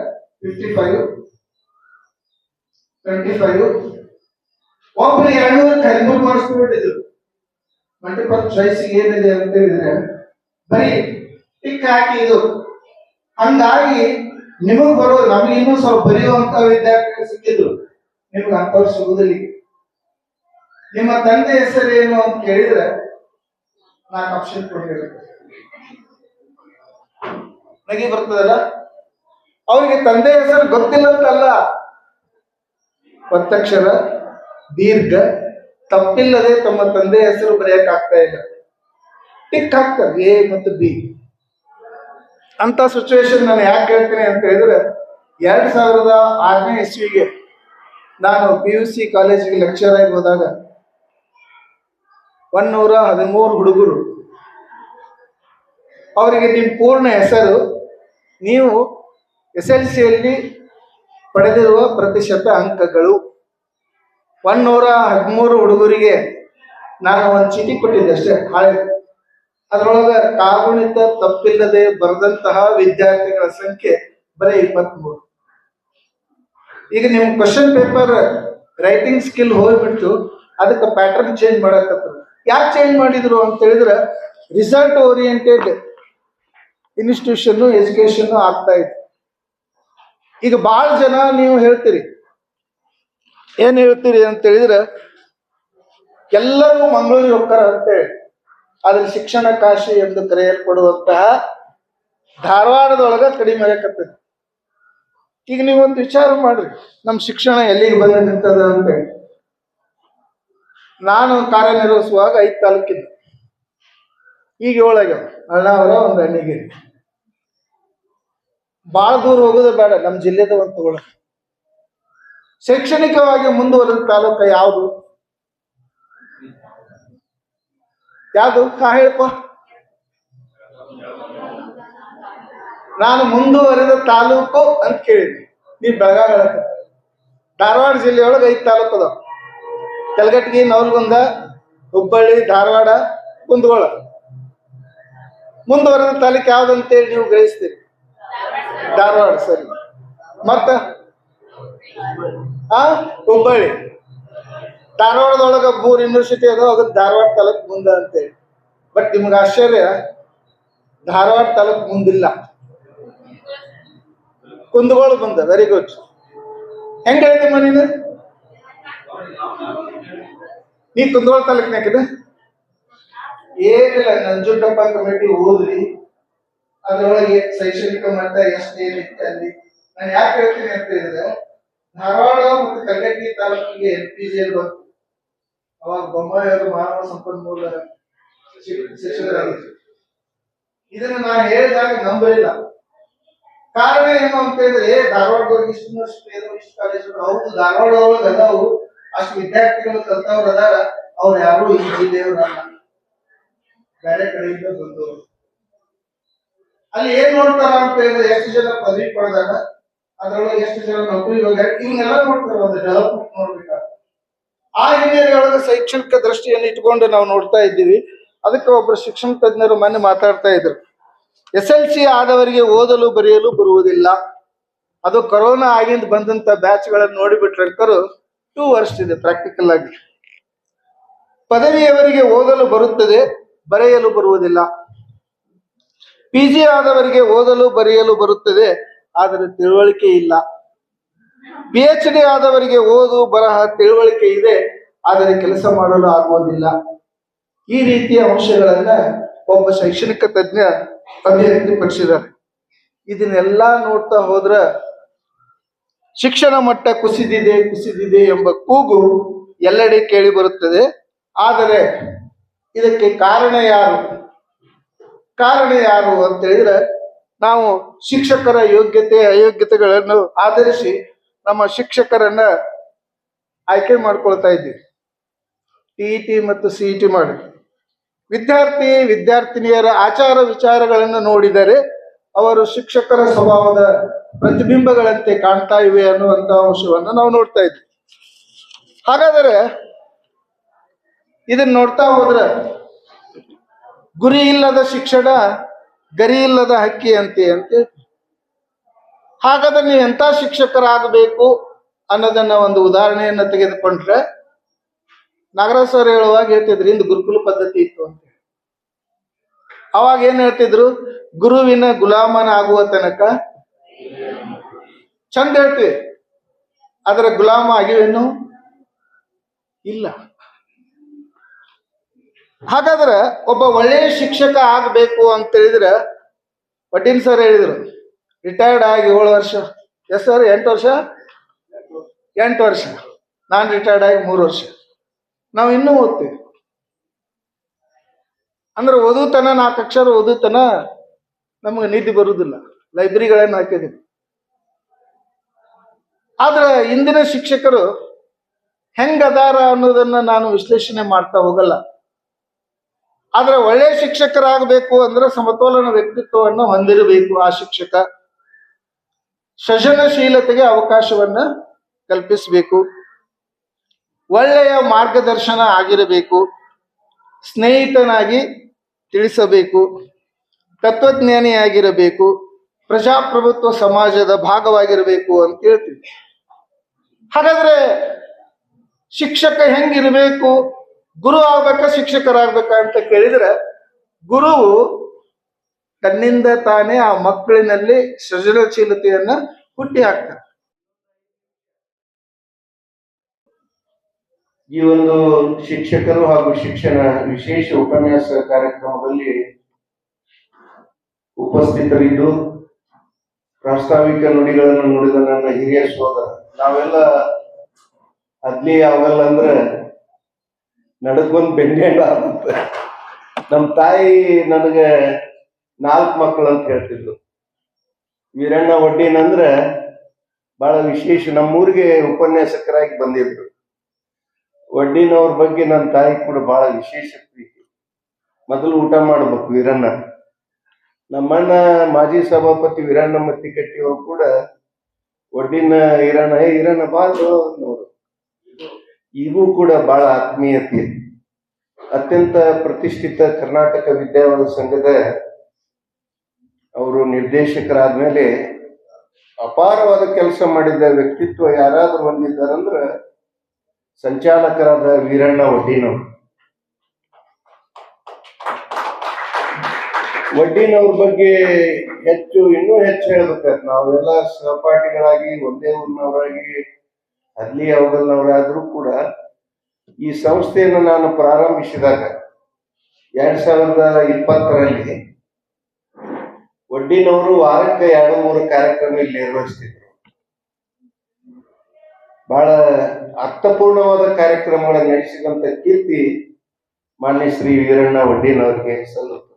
55-25 ಒಬ್ರು 213 ಮಾರ್ಕ್ಸ್ ಬಿಟ್ಟಿದ್ರು. ಮಲ್ಟಿಪಲ್ ಚಾಯ್ಸ್ ಏನಿದೆ ಅಂತ ಹೇಳಿದ್ರೆ ಬರೀ ಟಿಕ್ ಹಾಕಿ ಇದು. ಹಂಗಾಗಿ ನಿಮಗ್ ಬರೋ, ನಮ್ಗೆ ಇನ್ನೂ ಸ್ವಲ್ಪ ಬರೆಯುವಂತ ವಿದ್ಯಾರ್ಥಿಗಳು ಸಿಕ್ಕಿದ್ರು, ನಿಮ್ಗೆ ಅಂತವ್ರು ಸಿಗುದಿಲ್ಲ. ನಿಮ್ಮ ತಂದೆ ಹೆಸರು ಏನು ಅಂತ ಕೇಳಿದ್ರೆ 4 ಆಪ್ಷನ್ ಕೊಟ್ಟಿರುತ್ತೆ. ನಗಿ ಬರ್ತದಲ್ಲ, ಅವ್ರಿಗೆ ತಂದೆ ಹೆಸರು ಗೊತ್ತಿಲ್ಲ ಅಂತಲ್ಲ, ಒತ್ತಕ್ಷರ ದೀರ್ಘ ತಪ್ಪಿಲ್ಲದೆ ತಮ್ಮ ತಂದೆ ಹೆಸರು ಬರೆಯಕ್ ಆಗ್ತಾ ಇಲ್ಲ, ಟಿಕ್ ಹಾಕ್ತಾರೆ ಎ ಮತ್ತು ಬಿ ಅಂತ ಸಿಚುವೇಶನ್. ನಾನು ಯಾಕೆ ಹೇಳ್ತೀನಿ ಅಂತ ಹೇಳಿದ್ರೆ 2006ನೇ ಇಸ್ವಿಗೆ ನಾನು PUC ಕಾಲೇಜಿಗೆ ಲೆಕ್ಚರ್ ಆಗಿ ಹೋದಾಗ 113 ಹುಡುಗರು, ಅವರಿಗೆ ನಿಮ್ಮ ಪೂರ್ಣ ಹೆಸರು, ನೀವು SLCಯಲ್ಲಿ ಪಡೆದಿರುವ ಪ್ರತಿಶತ ಅಂಕಗಳು. 113 ಹುಡುಗರಿಗೆ ನಾನು ಒಂದು ಚೀಟಿ ಕೊಟ್ಟಿದ್ದೆ ಅಷ್ಟೇ, ಹಳೆ. ಅದರೊಳಗೆ ಕಾಗುಣಿತ ತಪ್ಪಿಲ್ಲದೆ ಬರೆದಂತಹ ವಿದ್ಯಾರ್ಥಿಗಳ ಸಂಖ್ಯೆ ಬರೀ 23. ಈಗ ನಿಮ್ಮ ಕ್ವಶನ್ ಪೇಪರ್ ರೈಟಿಂಗ್ ಸ್ಕಿಲ್ ಹೋಗ್ಬಿಟ್ಟು ಅದಕ್ಕೆ ಪ್ಯಾಟರ್ನ್ ಚೇಂಜ್ ಮಾಡಕತ್ತಾರೆ. ಯಾಕೆ ಚೇಂಜ್ ಮಾಡಿದ್ರು ಅಂತ ಹೇಳಿದ್ರೆ ರಿಸಲ್ಟ್ ಓರಿಯೆಂಟೆಡ್ ಇನ್ಸ್ಟಿಟ್ಯೂಷನ್ ಎಜುಕೇಶನ್ ಆಗ್ತಾ ಇದೆ. ಈಗ ಬಹಳ ಜನ ನೀವು ಹೇಳ್ತೀರಿ, ಏನ್ ಹೇಳ್ತೀರಿ ಅಂತ ಹೇಳಿದ್ರೆ ಎಲ್ಲರೂ ಮಂಗಳೂರಿಗೆ ಹೋಗ್ತಾರ ಅಂತೇಳಿ, ಅದ್ರ ಶಿಕ್ಷಣ ಕಾಶಿ ಎಂದು ಕರೆಯಲ್ಪಡುವಂತಹ ಧಾರವಾಡದೊಳಗ ಕಡಿಮೆ ಆಗಕತ್ತೈತಿ. ಈಗ ನೀವೊಂದು ವಿಚಾರ ಮಾಡ್ರಿ, ನಮ್ಮ ಶಿಕ್ಷಣ ಎಲ್ಲಿಗೆ ಬಂದ ನಿಂತದ ಅಂತೇಳಿ. ನಾನು ಕಾರ್ಯನಿರ್ವಹಿಸುವಾಗ 5 ತಾಲೂಕಿದ್ದು, ಈಗ 7 ಆಗ್ಯಾವ. ಅಣ್ಣಾವರ, ಒಂದು ಅಣ್ಣಿಗೇರಿ. ಭಾಳ ದೂರ ಹೋಗೋದು ಬೇಡ, ನಮ್ಮ ಜಿಲ್ಲೆದ ಒಂದು ತಗೊಳ್ಳ. ಶೈಕ್ಷಣಿಕವಾಗಿ ಮುಂದುವರೆದ ತಾಲೂಕ ಯಾವುದು? ಹೇಳಪ್ಪ. ನಾನು ಮುಂದುವರೆದ ತಾಲೂಕು ಅಂತ ಕೇಳಿದ್ವಿ, ನೀವು ಬೆಳಗಾವಿ ಹೇಳತ್ತ. ಧಾರವಾಡ ಜಿಲ್ಲೆಯೊಳಗೆ 5 ತಾಲೂಕು ಅದಾವ: ಕಲಘಟಗಿ, ನವಲಗುಂದ, ಹುಬ್ಬಳ್ಳಿ, ಧಾರವಾಡ, ಕುಂದಗೋಳ. ಮುಂದುವರೆದ ತಾಲೂಕು ಯಾವ್ದಂತೇಳಿ ನೀವು ಗ್ರಹಿಸ್ತೀರಿ? ಧಾರವಾಡ. ಸರಿ. ಮತ್ತ ಹುಬ್ಬಳ್ಳಿ. ಧಾರವಾಡದೊಳಗ 3 ಯೂನಿವರ್ಸಿಟಿ ಅದಾವ, ಅದು ಧಾರವಾಡ ತಾಲೂಕು ಮುಂದ ಅಂತೇಳಿ. ಬಟ್ ನಿಮ್ಗೆ ಆಶ್ಚರ್ಯ, ಧಾರವಾಡ ತಾಲೂಕು ಮುಂದಿಲ್ಲ, ಕುಂದಗೋಳ ಬಂದ. Very good. ಹೆಂಗ ಹೇಳಿದಮ್ಮ ನೀನು? ನೀ ಕುಂದಗೋಳ ತಾಲೂಕಿನಾಕಿದ? ಏನಿಲ್ಲ, ನಂಜುಂಡಪ್ಪ ಕಮಿಟಿ ಓದ್ರಿ, ಅದ್ರೊಳಗೆ ಶೈಕ್ಷಣಿಕ ಮಟ್ಟ ಎಷ್ಟು ಏನಿತ್ತು ಅಲ್ಲಿ. ನಾನು ಯಾಕೆ ಹೇಳ್ತೀನಿ ಅಂತ ಹೇಳಿದ್ರೆ, ಧಾರವಾಡ ಮತ್ತು ಕಲಘಟಗಿ ತಾಲೂಕಿಗೆ LPG ಬಂತು. ಅವಾಗ ಬೊಮ್ಮಾಯಿಯವರು ಮಾನವ ಸಂಪನ್ಮೂಲ ಶಿಕ್ಷಕರಾಗಿದ್ರು. ಇದನ್ನ ನಾನು ಹೇಳಿದಾಗ ನಂಬಲಿಲ್ಲ. ಕಾರಣ ಏನು ಅಂತ ಹೇಳಿದ್ರೆ, ಧಾರವಾಡದೊಳಗೆ ಇಷ್ಟು ಯೂನಿವರ್ಸಿಟಿ ಇಷ್ಟು ಕಾಲೇಜ್. ಹೌದು, ಧಾರವಾಡದೊಳಗೆ ಅದಾವು, ಅಷ್ಟು ವಿದ್ಯಾರ್ಥಿಗಳು ಕಲ್ತವ್ರು ಅದಾರ. ಅವ್ರು ಯಾರು ಈ ಜಿಲ್ಲೆಯವ್ರಲ್ಲ, ಬೇರೆ ಕಡೆಯಿಂದ ಬಂದವರು. ಅಲ್ಲಿ ಏನ್ ನೋಡ್ತಾರ ಅಂತ ಹೇಳಿದ್ರೆ, ಎಷ್ಟು ಜನ ಪದವಿ ಪಡೆದಾಗ, ಅದ್ರೊಳಗೆ ಎಷ್ಟು ಜನ ನೌಕರಿ ಹೋಗ್ಯಾರ, ಇವನ್ನೆಲ್ಲ ನೋಡ್ತಾರ. ಒಂದು ಡೆವಲಪ್ಮೆಂಟ್ ನೋಡ್ಬೇಕಾದ್ರೆ ಆ ಹಿನ್ನೆಲೆಯೊಳಗೆ ಶೈಕ್ಷಣಿಕ ದೃಷ್ಟಿಯನ್ನು ಇಟ್ಕೊಂಡು ನಾವು ನೋಡ್ತಾ ಇದ್ದೀವಿ. ಅದಕ್ಕೆ ಒಬ್ಬರು ಶಿಕ್ಷಣ ತಜ್ಞರು ಮೊನ್ನೆ ಮಾತಾಡ್ತಾ ಇದ್ರು, SLC ಆದವರಿಗೆ ಓದಲು ಬರೆಯಲು ಬರುವುದಿಲ್ಲ. ಅದು ಕೊರೋನಾ ಆಗಿಂದ ಬಂದಂತ ಬ್ಯಾಚ್ ಗಳನ್ನು ನೋಡಿಬಿಟ್ರೆ 2 ವರ್ಷ ಇದೆ ಪ್ರಾಕ್ಟಿಕಲ್ ಆಗಿ. ಪದವಿಯವರಿಗೆ ಓದಲು ಬರುತ್ತದೆ, ಬರೆಯಲು ಬರುವುದಿಲ್ಲ. PG ಆದವರಿಗೆ ಓದಲು ಬರೆಯಲು ಬರುತ್ತದೆ, ಆದರೆ ತಿಳುವಳಿಕೆ ಇಲ್ಲ. PhD ಆದವರಿಗೆ ಓದು ಬರಹ ತಿಳುವಳಿಕೆ ಇದೆ, ಆದರೆ ಕೆಲಸ ಮಾಡಲು ಆಗುವುದಿಲ್ಲ. ಈ ರೀತಿಯ ಅಂಶಗಳನ್ನ ಒಬ್ಬ ಶೈಕ್ಷಣಿಕ ತಜ್ಞ ಅಭಿವ್ಯಕ್ತಿಪಡಿಸಿದ್ದಾರೆ. ಇದನ್ನೆಲ್ಲ ನೋಡ್ತಾ ಹೋದ್ರ ಶಿಕ್ಷಣ ಮಟ್ಟ ಕುಸಿದಿದೆ ಎಂಬ ಕೂಗು ಎಲ್ಲೆಡೆ ಕೇಳಿ ಬರುತ್ತದೆ. ಆದರೆ ಇದಕ್ಕೆ ಕಾರಣ ಯಾರು ಅಂತ ಹೇಳಿದ್ರೆ, ನಾವು ಶಿಕ್ಷಕರ ಯೋಗ್ಯತೆ ಅಯೋಗ್ಯತೆಗಳನ್ನು ಆಧರಿಸಿ ನಮ್ಮ ಶಿಕ್ಷಕರನ್ನ ಆಯ್ಕೆ ಮಾಡ್ಕೊಳ್ತಾ ಇದ್ದೀವಿ. TET ಮತ್ತು CET ಮಾಡಿ ವಿದ್ಯಾರ್ಥಿನಿಯರ ಆಚಾರ ವಿಚಾರಗಳನ್ನು ನೋಡಿದರೆ ಅವರು ಶಿಕ್ಷಕರ ಸ್ವಭಾವದ ಪ್ರತಿಬಿಂಬಗಳಂತೆ ಕಾಣ್ತಾ ಇವೆ ಅನ್ನುವಂತ ಅಂಶವನ್ನು ನಾವು ನೋಡ್ತಾ ಇದ್ವಿ. ಹಾಗಾದರೆ ಇದನ್ನ ನೋಡ್ತಾ ಹೋದ್ರೆ, ಗುರಿ ಇಲ್ಲದ ಶಿಕ್ಷಣ ಗರಿ ಇಲ್ಲದ ಹಕ್ಕಿ ಅಂತ ಹಾಗಾದ್ರೆ ನೀವು ಎಂತ ಶಿಕ್ಷಕರಾಗಬೇಕು ಅನ್ನೋದನ್ನ ಒಂದು ಉದಾಹರಣೆಯನ್ನ ತೆಗೆದುಕೊಂಡ್ರೆ, ನಾಗರಾಜ್ ಸರ್ ಹೇಳುವಾಗ ಹೇಳ್ತಿದ್ರು, ಇಂದು ಗುರುಕುಲ ಪದ್ಧತಿ ಇತ್ತು ಅಂತ. ಅವಾಗ ಏನ್ ಹೇಳ್ತಿದ್ರು, ಗುರುವಿನ ಗುಲಾಮನಾಗುವ ತನಕ ಚಂದ ಹೇಳ್ತೀವಿ, ಅದರ ಗುಲಾಮ ಆಗಿವೇನು ಇಲ್ಲ. ಹಾಗಾದ್ರೆ ಒಬ್ಬ ಒಳ್ಳೆಯ ಶಿಕ್ಷಕ ಆಗಬೇಕು ಅಂತ ಹೇಳಿದ್ರೆ ಪಟೀಲ್ ಸರ್ ಹೇಳಿದ್ರು, ರಿಟೈರ್ಡ್ ಆಗಿ 7 ವರ್ಷ, ಎಸ್ ಸರ್ 8 ವರ್ಷ, 8 ವರ್ಷ, ನಾನು ರಿಟೈರ್ಡ್ ಆಗಿ 3 ವರ್ಷ, ನಾವು ಇನ್ನೂ ಓದ್ತೀವಿ. ಅಂದ್ರೆ ಓದುತನ 4 ಅಕ್ಷರ ಓದುತನ ನಮಗೆ ನಿದ್ದೆ ಬರುವುದಿಲ್ಲ, ಲೈಬ್ರರಿಗಳನ್ನು ಹಾಕಿದ್ದೀವಿ. ಆದ್ರೆ ಇಂದಿನ ಶಿಕ್ಷಕರು ಹೆಂಗದಾರ ಅನ್ನೋದನ್ನ ನಾನು ವಿಶ್ಲೇಷಣೆ ಮಾಡ್ತಾ ಹೋಗಲ್ಲ. ಆದ್ರೆ ಒಳ್ಳೆಯ ಶಿಕ್ಷಕರಾಗಬೇಕು ಅಂದ್ರೆ ಸಮತೋಲನ ವ್ಯಕ್ತಿತ್ವವನ್ನು ಹೊಂದಿರಬೇಕು ಆ ಶಿಕ್ಷಕ. ಸೃಜನಶೀಲತೆಗೆ ಅವಕಾಶವನ್ನ ಕಲ್ಪಿಸಬೇಕು, ಒಳ್ಳೆಯ ಮಾರ್ಗದರ್ಶನ ಆಗಿರಬೇಕು, ಸ್ನೇಹಿತನಾಗಿ ತಿಳಿಸಬೇಕು, ತತ್ವಜ್ಞಾನಿಯಾಗಿರಬೇಕು, ಪ್ರಜಾಪ್ರಭುತ್ವ ಸಮಾಜದ ಭಾಗವಾಗಿರಬೇಕು ಅಂತ ಹೇಳ್ತೀವಿ. ಹಾಗಾದ್ರೆ ಶಿಕ್ಷಕ ಹೆಂಗಿರ್ಬೇಕು, ಗುರು ಆಗ್ಬೇಕ ಶಿಕ್ಷಕರಾಗ್ಬೇಕ ಅಂತ ಕೇಳಿದ್ರೆ, ಗುರುವು ತನ್ನಿಂದ ತಾನೇ ಆ ಮಕ್ಕಳಿನಲ್ಲಿ ಸೃಜನಶೀಲತೆಯನ್ನ ಹುಟ್ಟಿ ಹಾಕ್ತಾರೆ. ಈ ಒಂದು ಶಿಕ್ಷಕರು ಹಾಗೂ ಶಿಕ್ಷಣ ವಿಶೇಷ ಉಪನ್ಯಾಸ ಕಾರ್ಯಕ್ರಮದಲ್ಲಿ ಉಪಸ್ಥಿತರಿದ್ದು ಪ್ರಾಸ್ತಾವಿಕ ನುಡಿಗಳನ್ನು ನುಡಿದ ನನ್ನ ಹಿರಿಯ ಸೋದರ, ನಾವೆಲ್ಲ ಅದ್ಲಿ ಆಗಲ್ಲ ಅಂದ್ರೆ ನಡಕೊಂಡ್ ಬೆಣ್ಣೆಣ್ಣ ಆಗುತ್ತೆ. ನಮ್ಮ ತಾಯಿ ನನಗೆ 4 ಮಕ್ಕಳು ಅಂತ ಹೇಳ್ತಿದ್ರು. ವೀರಣ್ಣ ಒಡ್ಡಿನಂದ್ರೆ ಬಹಳ ವಿಶೇಷ, ನಮ್ಮೂರಿಗೆ ಉಪನ್ಯಾಸಕರಾಗಿ ಬಂದಿದ್ರು. ಒಡ್ಡಿನವ್ರ ಬಗ್ಗೆ ನನ್ನ ತಾಯಿ ಕೂಡ ಬಹಳ ವಿಶೇಷ ಪ್ರೀತಿ. ಮೊದಲು ಊಟ ಮಾಡ್ಬೇಕು ವೀರಣ್ಣ. ನಮ್ಮಣ್ಣ ಮಾಜಿ ಸಭಾಪತಿ ವೀರಣ್ಣ ಮತ್ತಿಕಟ್ಟಿ ಅವರು ಕೂಡ ಒಡ್ಡಿನ ಈರಣ್ಣ ಬಾಳು ಅನ್ನೋರು. ಈಗೂ ಕೂಡ ಬಹಳ ಆತ್ಮೀಯತೆ. ಅತ್ಯಂತ ಪ್ರತಿಷ್ಠಿತ ಕರ್ನಾಟಕ ವಿದ್ಯಾವರ ಸಂಘದ ಅವರು ನಿರ್ದೇಶಕರಾದ್ಮೇಲೆ ಅಪಾರವಾದ ಕೆಲಸ ಮಾಡಿದ ವ್ಯಕ್ತಿತ್ವ ಯಾರಾದ್ರೂ ಹೊಂದಿದ್ದಾರಂದ್ರ ಸಂಚಾಲಕರಾದ ವೀರಣ್ಣ ಒಡ್ಡಿನವರು. ಒಡ್ಡಿನವ್ರ ಬಗ್ಗೆ ಇನ್ನೂ ಹೆಚ್ಚು ಹೇಳ್ಬೇಕಾದ್ರೆ, ನಾವೆಲ್ಲ ಸಹಪಾಠಿಗಳಾಗಿ ಒಂದೇ ಊರಿನವರಾಗಿ ಅಲ್ಲಿ ಅವಗಲ್ನವರಾದ್ರೂ ಕೂಡ ಈ ಸಂಸ್ಥೆಯನ್ನು ನಾನು ಪ್ರಾರಂಭಿಸಿದಾಗ 2020ರಲ್ಲಿ ಒಡ್ಡಿನವರು ವಾರಕ್ಕೆ 2-3 ಕಾರ್ಯಕ್ರಮ ಇಲ್ಲಿ ನಿರ್ವಹಿಸ್ತಿದ್ರು. ಬಹಳ ಅರ್ಥಪೂರ್ಣವಾದ ಕಾರ್ಯಕ್ರಮಗಳನ್ನು ನಡೆಸಿದಂತ ಕೀರ್ತಿ ಮಾನ್ಯ ಶ್ರೀ ವೀರಣ್ಣ ಒಡ್ಡಿನವರಿಗೆ ಸಲ್ಲುತ್ತದೆ.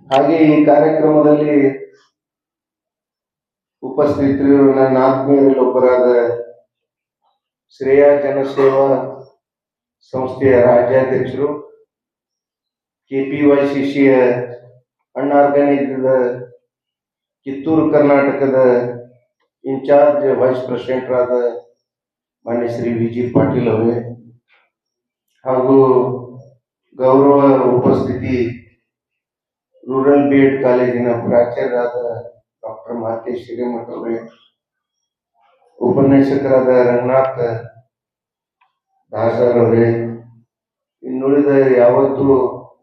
ಹಾಗೆ ಈ ಕಾರ್ಯಕ್ರಮದಲ್ಲಿ ಉಪಸ್ಥಿತರಿರುವ ನನ್ನ ಆತ್ಮೀಯರಲ್ಲಿ ಒಬ್ಬರಾದ ಶ್ರೇಯಾ ಜನಸೇವಾ ಸಂಸ್ಥೆಯ ರಾಜ್ಯಾಧ್ಯಕ್ಷರು, KPYCCಯ ಅನ್ಆರ್ಗನೈಸ್ಡ್ ಕಿತ್ತೂರು ಕರ್ನಾಟಕದ ಇನ್ಚಾರ್ಜ್ ವೈಸ್ ಪ್ರೆಸಿಡೆಂಟ್ ಆದ ಮಾನ್ಯ ಶ್ರೀ VG ಪಾಟೀಲ್ ಅವರೇ, ಹಾಗೂ ಗೌರವ ಉಪಸ್ಥಿತಿ ರೂರಲ್ BEd ಕಾಲೇಜಿನ ಪ್ರಾಚಾರ್ಯರಾದ ಡಾಕ್ಟರ್ ಮಹತೇಶ್ ಹಿರೇಮಠ ಅವರೇ, ಉಪನ್ಯಾಸಕರಾದ ರಂಗನಾಥ್ ದಾಸರ್ ಅವರೇ, ಇನ್ನುಳಿದ ಯಾವತ್ತೂ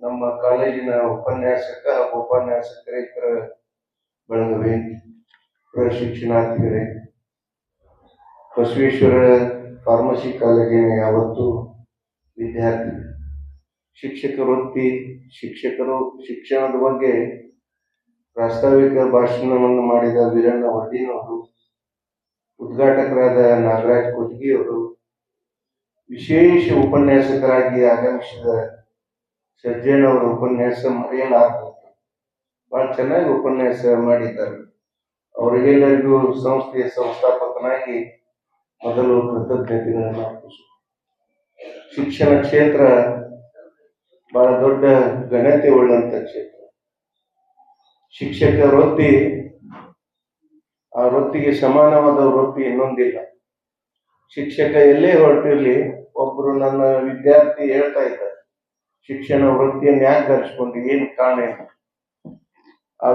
ನಮ್ಮ ಕಾಲೇಜಿನ ಉಪನ್ಯಾಸಕ ಹಾಗೂ ಉಪನ್ಯಾಸಕರೇತರ ಬಳಗವೇ, ಪ್ರಶಿಕ್ಷಣಾರ್ಥಿಗಳೇ, ಬಸವೇಶ್ವರ ಫಾರ್ಮಸಿ ಕಾಲೇಜಿನ ಯಾವತ್ತು ವಿದ್ಯಾರ್ಥಿ, ಶಿಕ್ಷಕ ವೃತ್ತಿ, ಶಿಕ್ಷಕರು, ಶಿಕ್ಷಣದ ಬಗ್ಗೆ ಪ್ರಾಸ್ತಾವಿಕ ಭಾಷಣವನ್ನು ಮಾಡಿದ ವೀರಣ್ಣ ಒಡ್ಡಿನವರು, ಉದ್ಘಾಟಕರಾದ ನಾಗರಾಜ್ ಕೊಟ್ಗಿಯವರು, ವಿಶೇಷ ಉಪನ್ಯಾಸಕರಾಗಿ ಆಗಮಿಸಿದ ಸಜ್ಜನವರ ಉಪನ್ಯಾಸ ಮರೆಯಲಾಗದು. ಬಹಳ ಚೆನ್ನಾಗಿ ಉಪನ್ಯಾಸ ಮಾಡಿದ್ದಾರೆ. ಅವರಿಗೆಲ್ಲರಿಗೂ ಸಂಸ್ಥೆಯ ಸಂಸ್ಥಾಪಕನಾಗಿ ಮೊದಲು ಕೃತಜ್ಞತೆಗಳನ್ನು ಅರ್ಪಿಸುತ್ತೇನೆ. ಶಿಕ್ಷಣ ಕ್ಷೇತ್ರ ಬಹಳ ದೊಡ್ಡ ಘನತೆ ಉಳ್ಳಂತ ಕ್ಷೇತ್ರ. ಶಿಕ್ಷಕ ವೃತ್ತಿ, ಆ ವೃತ್ತಿಗೆ ಸಮಾನವಾದ ವೃತ್ತಿ ಇನ್ನೊಂದಿಲ್ಲ. ಶಿಕ್ಷಕ ಎಲ್ಲೇ ಹೊರಟಿರ್ಲಿ, ಒಬ್ರು ನನ್ನ ವಿದ್ಯಾರ್ಥಿ ಹೇಳ್ತಾ ಇದ್ದಾರೆ, ಶಿಕ್ಷಣ ವೃತ್ತಿಯನ್ನು ಯಾಕೆ ಧರಿಸ್ಕೊಂಡು, ಏನು ಕಾರಣ? ಆ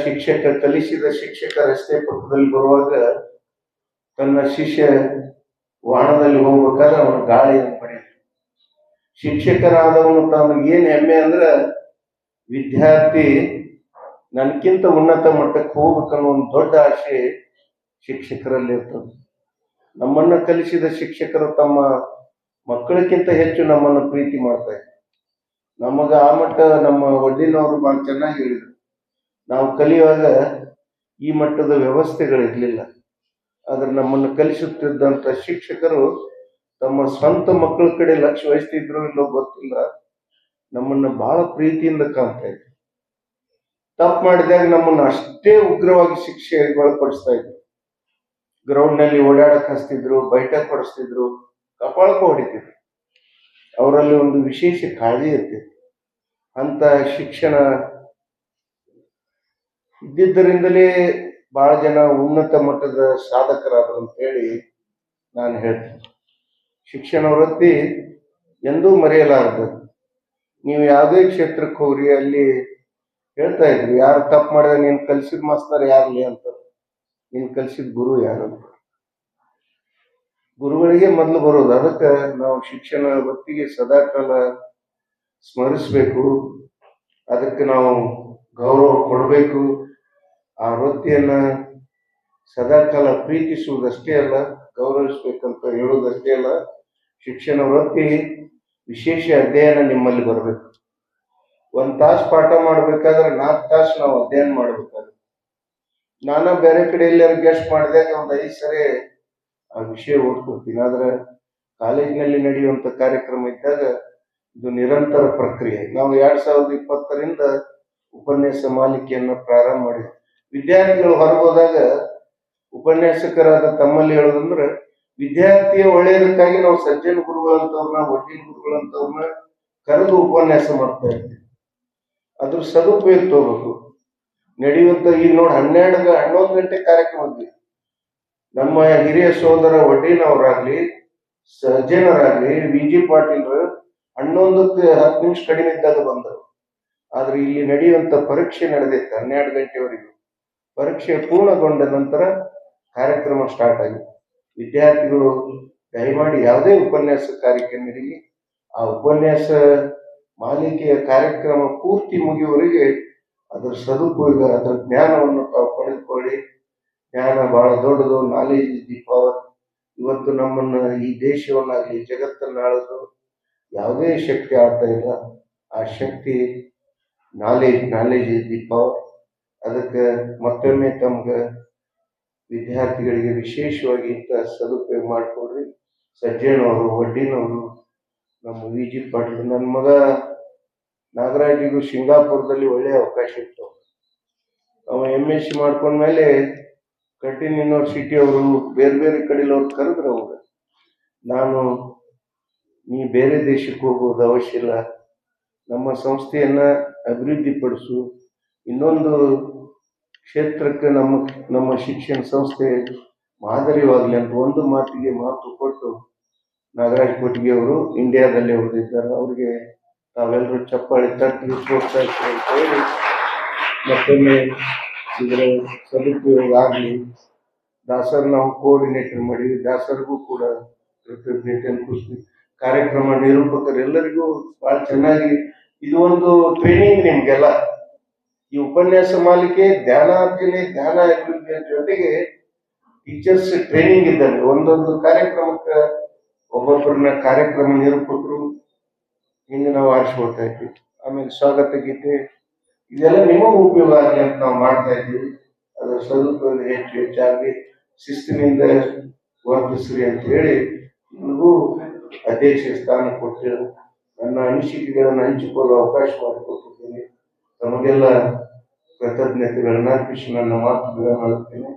ಶಿಕ್ಷಕ ಕಲಿಸಿದ ಶಿಕ್ಷಕ ರಸ್ತೆ ಪಕ್ಕದಲ್ಲಿ ಬರುವಾಗ ತನ್ನ ಶಿಷ್ಯ ವಾಹನದಲ್ಲಿ ಹೋಗ್ಬೇಕಾದ್ರೆ ಅವನು ಗಾಳಿಯನ್ನು ಪಡೆಯುತ್ತೆ. ಶಿಕ್ಷಕರಾದವನು ತನಗೆ ಏನ್ ಹೆಮ್ಮೆ ಅಂದ್ರೆ, ವಿದ್ಯಾರ್ಥಿ ನನ್ಕಿಂತ ಉನ್ನತ ಮಟ್ಟಕ್ಕೆ ಹೋಗ್ಬೇಕನ್ನೋ ಒಂದು ದೊಡ್ಡ ಆಸೆ ಶಿಕ್ಷಕರಲ್ಲಿ ಇರ್ತದೆ. ನಮ್ಮನ್ನ ಕಲಿಸಿದ ಶಿಕ್ಷಕರು ತಮ್ಮ ಮಕ್ಕಳಿಗಿಂತ ಹೆಚ್ಚು ನಮ್ಮನ್ನು ಪ್ರೀತಿ ಮಾಡ್ತಾ ಇದ್ದಾರೆ. ನಮಗ ಆ ಮಟ್ಟ ನಮ್ಮ ಒಡ್ಡಿನವರು ಭಾಳ ಚೆನ್ನಾಗಿ ಹೇಳಿದ್ರು. ನಾವು ಕಲಿಯುವಾಗ ಈ ಮಟ್ಟದ ವ್ಯವಸ್ಥೆಗಳಿರ್ಲಿಲ್ಲ. ಆದ್ರೆ ನಮ್ಮನ್ನು ಕಲಿಸುತ್ತಿದ್ದಂಥ ಶಿಕ್ಷಕರು ತಮ್ಮ ಸ್ವಂತ ಮಕ್ಕಳ ಕಡೆ ಲಕ್ಷ್ಯ ವಹಿಸ್ತಿದ್ರು ಇಲ್ಲೋ ಗೊತ್ತಿಲ್ಲ, ನಮ್ಮನ್ನ ಬಹಳ ಪ್ರೀತಿಯಿಂದ ಕಾಣ್ತಾ ಇದ್ರು. ತಪ್ಪು ಮಾಡಿದಾಗ ನಮ್ಮನ್ನು ಅಷ್ಟೇ ಉಗ್ರವಾಗಿ ಶಿಕ್ಷೆಗೆ ಒಳಪಡಿಸ್ತಾ ಇದ್ರು. ಗ್ರೌಂಡ್ ನಲ್ಲಿ ಓಡಾಡಕ್ ಹಚ್ತಿದ್ರು, ಬೈಠಕ್ ಹೊಡಿಸ್ತಿದ್ರು, ಕಪಾಳಕ್ಕೂ ಹೊಡಿತಿದ್ರು. ಅವರಲ್ಲಿ ಒಂದು ವಿಶೇಷ ಕಾಳಜಿ ಇರ್ತಿತ್ತು. ಅಂತ ಶಿಕ್ಷಣ ಇದ್ದಿದ್ದರಿಂದಲೇ ಬಹಳ ಜನ ಉನ್ನತ ಮಟ್ಟದ ಸಾಧಕರಾದರು ಅಂತ ಹೇಳಿ ನಾನು ಹೇಳ್ತೀನಿ. ಶಿಕ್ಷಣ ವೃತ್ತಿ ಎಂದೂ ಮರೆಯಲಾರದು. ನೀವು ಯಾವುದೇ ಕ್ಷೇತ್ರಕ್ಕೆ ಹೋಗ್ರಿ, ಅಲ್ಲಿ ಹೇಳ್ತಾ ಇದ್ರು, ಯಾರು ತಪ್ಪು ಮಾಡಿದ್ರೆ ನೀನು ಕಲಿಸಿದ ಮಾಸ್ತರ್ ಯಾರಲ್ಲಿ ಅಂತ, ನೀನು ಕಲಿಸಿದ ಗುರು ಯಾರು ಅಂತ. ಗುರುಗಳಿಗೆ ಮೊದಲು ಬರೋದು. ಅದಕ್ಕೆ ನಾವು ಶಿಕ್ಷಣ ವೃತ್ತಿಗೆ ಸದಾಕಾಲ ಸ್ಮರಿಸಬೇಕು, ಅದಕ್ಕೆ ನಾವು ಗೌರವ ಕೊಡಬೇಕು. ಆ ವೃತ್ತಿಯನ್ನ ಸದಾಕಾಲ ಪ್ರೀತಿಸುವುದಷ್ಟೇ ಅಲ್ಲ, ಗೌರವಿಸ್ಬೇಕಂತ ಹೇಳುವುದಷ್ಟೇ ಅಲ್ಲ, ಶಿಕ್ಷಣ ವೃತ್ತಿ ವಿಶೇಷ ಅಧ್ಯಯನ ನಿಮ್ಮಲ್ಲಿ ಬರಬೇಕು. 1 ತಾಸು ಪಾಠ ಮಾಡ್ಬೇಕಾದ್ರೆ 4 ತಾಸು ನಾವು ಅಧ್ಯಯನ ಮಾಡ್ಬೇಕಾದ್ರೆ. ನಾನು ಬೇರೆ ಕಡೆ ಎಲ್ಲಾರು ಗೆಸ್ಟ್ ಮಾಡಿದಾಗ ಒಂದು 5 ಸರಿ ಆ ವಿಷಯ ಓದ್ಕೊಡ್ತೀನಿ. ಆದ್ರೆ ಕಾಲೇಜಿನಲ್ಲಿ ನಡೆಯುವಂತ ಕಾರ್ಯಕ್ರಮ ಇದ್ದಾಗ ಇದು ನಿರಂತರ ಪ್ರಕ್ರಿಯೆ. ನಾವು 2020ರಿಂದ ಉಪನ್ಯಾಸ ಮಾಲಿಕೆಯನ್ನು ಪ್ರಾರಂಭ ಮಾಡಿದ್ವಿ. ವಿದ್ಯಾರ್ಥಿಗಳು ಹೊರಗೋದಾಗ ಉಪನ್ಯಾಸಕರಾದ ತಮ್ಮಲ್ಲಿ ಹೇಳೋದಂದ್ರೆ, ವಿದ್ಯಾರ್ಥಿಯ ಒಳ್ಳೆಯದಕ್ಕಾಗಿ ನಾವು ಸಜ್ಜನ ಗುರುಗಳಂತವ್ರನ್ನ, ಒಡ್ಡಿನ ಗುರುಗಳಂತವ್ರನ್ನ ಕರೆದು ಉಪನ್ಯಾಸ ಮಾಡ್ತಾ ಇರ್ತೀವಿ. ಅದ್ರ ಸದುಪಯೋಗ ತಗೋಬೇಕು. ನಡೆಯುವಂತ ಈಗ ನೋಡಿ 11 ಗಂಟೆ ಕಾರ್ಯಕ್ರಮ ಇದ್ವಿ. ನಮ್ಮ ಹಿರಿಯ ಸೋದರ ಒಡ್ಡಿನವರಾಗ್ಲಿ, ಸಜ್ಜನರಾಗ್ಲಿ, ವಿ.ಜಿ. ಪಾಟೀಲ್ರು 11ಕ್ಕೆ 10 ನಿಮಿಷ ಕಡಿಮೆ ಇದ್ದಾಗ ಬಂದರು. ಆದ್ರೆ ಇಲ್ಲಿ ನಡೆಯುವಂತ ಪರೀಕ್ಷೆ ನಡೆದಿತ್ತು 12 ಗಂಟೆವರೆಗೂ. ಪರೀಕ್ಷೆ ಪೂರ್ಣಗೊಂಡ ನಂತರ ಕಾರ್ಯಕ್ರಮ ಸ್ಟಾರ್ಟ್ ಆಗಿದೆ. ವಿದ್ಯಾರ್ಥಿಗಳು ದಯಮಾಡಿ ಯಾವುದೇ ಉಪನ್ಯಾಸ ಕಾರ್ಯಕ್ರಮದಲ್ಲಿ ಆ ಉಪನ್ಯಾಸ ಮಾಲಿಕೆಯ ಕಾರ್ಯಕ್ರಮ ಪೂರ್ತಿ ಮುಗಿಯುವವರೆಗೆ ಅದರ ಸದುಪಯೋಗ, ಅದರ ಜ್ಞಾನವನ್ನು ತಾವು ಪಡೆದುಕೊಳ್ಳಿ. ಜ್ಞಾನ ಬಹಳ ದೊಡ್ಡದು. Knowledge is the power. ಇವತ್ತು ನಮ್ಮನ್ನ ಈ ದೇಶವನ್ನಾಗಲಿ ಜಗತ್ತನ್ನಾಳೋದು ಯಾವುದೇ ಶಕ್ತಿ ಆಡ್ತಾ ಇಲ್ಲ. ಆ ಶಕ್ತಿ ನಾಲೆಜ್ ಇಸ್ ದಿ ಪವರ್. ಅದಕ್ಕೆ ಮತ್ತೊಮ್ಮೆ ತಮ್ಗೆ ವಿದ್ಯಾರ್ಥಿಗಳಿಗೆ ವಿಶೇಷವಾಗಿ ಇಂಥ ಸದುಪಯೋಗ ಮಾಡಿಕೊಡ್ರಿ. ಸಜ್ಜನವರು, ಒಡ್ಡಿನವರು, ನಮ್ಮ ವಿ.ಜಿ. ಪಾಟೀಲ್, ನನ್ನ ಮಗ ನಾಗರಾಜಿಗೂ ಸಿಂಗಾಪುರದಲ್ಲಿ ಒಳ್ಳೆಯ ಅವಕಾಶ ಇತ್ತು. ಅವ MSc ಮಾಡ್ಕೊಂಡ್ಮೇಲೆ ಕಟಿನ್ ಯೂನಿವರ್ಸಿಟಿ ಅವರು ಬೇರೆ ಬೇರೆ ಕಡೆಯವ್ರು ಕರೆದ್ರು ಅವಾಗ. ನಾನು ನೀ ಬೇರೆ ದೇಶಕ್ಕೆ ಹೋಗೋದು ಅವಶ್ಯ ಇಲ್ಲ, ನಮ್ಮ ಸಂಸ್ಥೆಯನ್ನ ಅಭಿವೃದ್ಧಿಪಡಿಸು, ಇನ್ನೊಂದು ಕ್ಷೇತ್ರಕ್ಕೆ ನಮ್ಮ ಶಿಕ್ಷಣ ಸಂಸ್ಥೆ ಮಾದರಿಯಾಗಲಿ ಅಂತ ಒಂದು ಮಾತಿಗೆ ಮಾತು ಕೊಟ್ಟು ನಾಗರಾಜ್ ಕೊಟ್ಟಿಗೆ ಅವರು ಇಂಡಿಯಾದಲ್ಲೇ ಉಳಿದಿದ್ದಾರೆ. ಅವ್ರಿಗೆ ತಾವೆಲ್ಲರೂ ಚಪ್ಪಾಳಿ ತಟ್ಟಿ ಪ್ರೋತ್ಸಾಹಿಸಿ ಅಂತ ಹೇಳಿ ಮತ್ತೊಮ್ಮೆ ಇದರ ಸದುಪಯೋಗ ಆಗಲಿ. ದಾಸರ್ ನಾವು ಕೋಆರ್ಡಿನೇಟರ್ ಮಾಡಿದ್ವಿ. ದಾಸರಿಗೂ ಕೂಡ ಕೃತಜ್ಞತೆ ಅನ್ಪಿಸ್ತೀವಿ. ಕಾರ್ಯಕ್ರಮ ನಿರೂಪಕರೆಲ್ಲರಿಗೂ ಬಹಳ ಚೆನ್ನಾಗಿ ಇದು ಒಂದು ಟ್ರೈನಿಂಗ್ ನಿಮ್ಗೆಲ್ಲ. ಈ ಉಪನ್ಯಾಸ ಮಾಲಿಕೆ ಜ್ಞಾನಾರ್ಜನೆ, ಜ್ಞಾನ ಅಭಿವೃದ್ಧಿಯ ಜೊತೆಗೆ ಟೀಚರ್ಸ್ ಟ್ರೈನಿಂಗ್ ಇದ್ದಾರೆ. ಒಂದೊಂದು ಕಾರ್ಯಕ್ರಮಕ್ಕೆ ಒಬ್ಬೊಬ್ಬರನ್ನ ಕಾರ್ಯಕ್ರಮ ನಿರೂಪಕರು ಹಿಂಗೆ ನಾವು ಆರಿಸ್ಕೊಳ್ತಾ ಇದ್ವಿ. ಆಮೇಲೆ ಸ್ವಾಗತ ಗೀತೆ, ಇದೆಲ್ಲ ನಿಮಗೂ ಉಪಯೋಗ ಆಗಲಿ ಅಂತ ನಾವು ಮಾಡ್ತಾ ಇದ್ವಿ. ಅದರ ಸದುಪಯೋಗ ಹೆಚ್ಚಾಗಿ ಶಿಸ್ತಿನಿಂದ ವರ್ತಿಸ್ರಿ ಅಂತ ಹೇಳಿ ನನಗೂ ಅಧ್ಯಕ್ಷ ಸ್ಥಾನ ಕೊಟ್ಟು ನನ್ನ ಅನಿಸಿಕೆಗಳನ್ನು ಹಂಚಿಕೊಳ್ಳುವ ಅವಕಾಶ ಮಾಡಿಕೊಟ್ಟಿದ್ದೀನಿ. ತಮಗೆಲ್ಲ ಕೃತಜ್ಞತೆಗಳನ್ನ ಅರ್ಪಿಸಿ ನನ್ನ ಮಾತುಗಳನ್ನು ಹೇಳುತ್ತೇನೆ.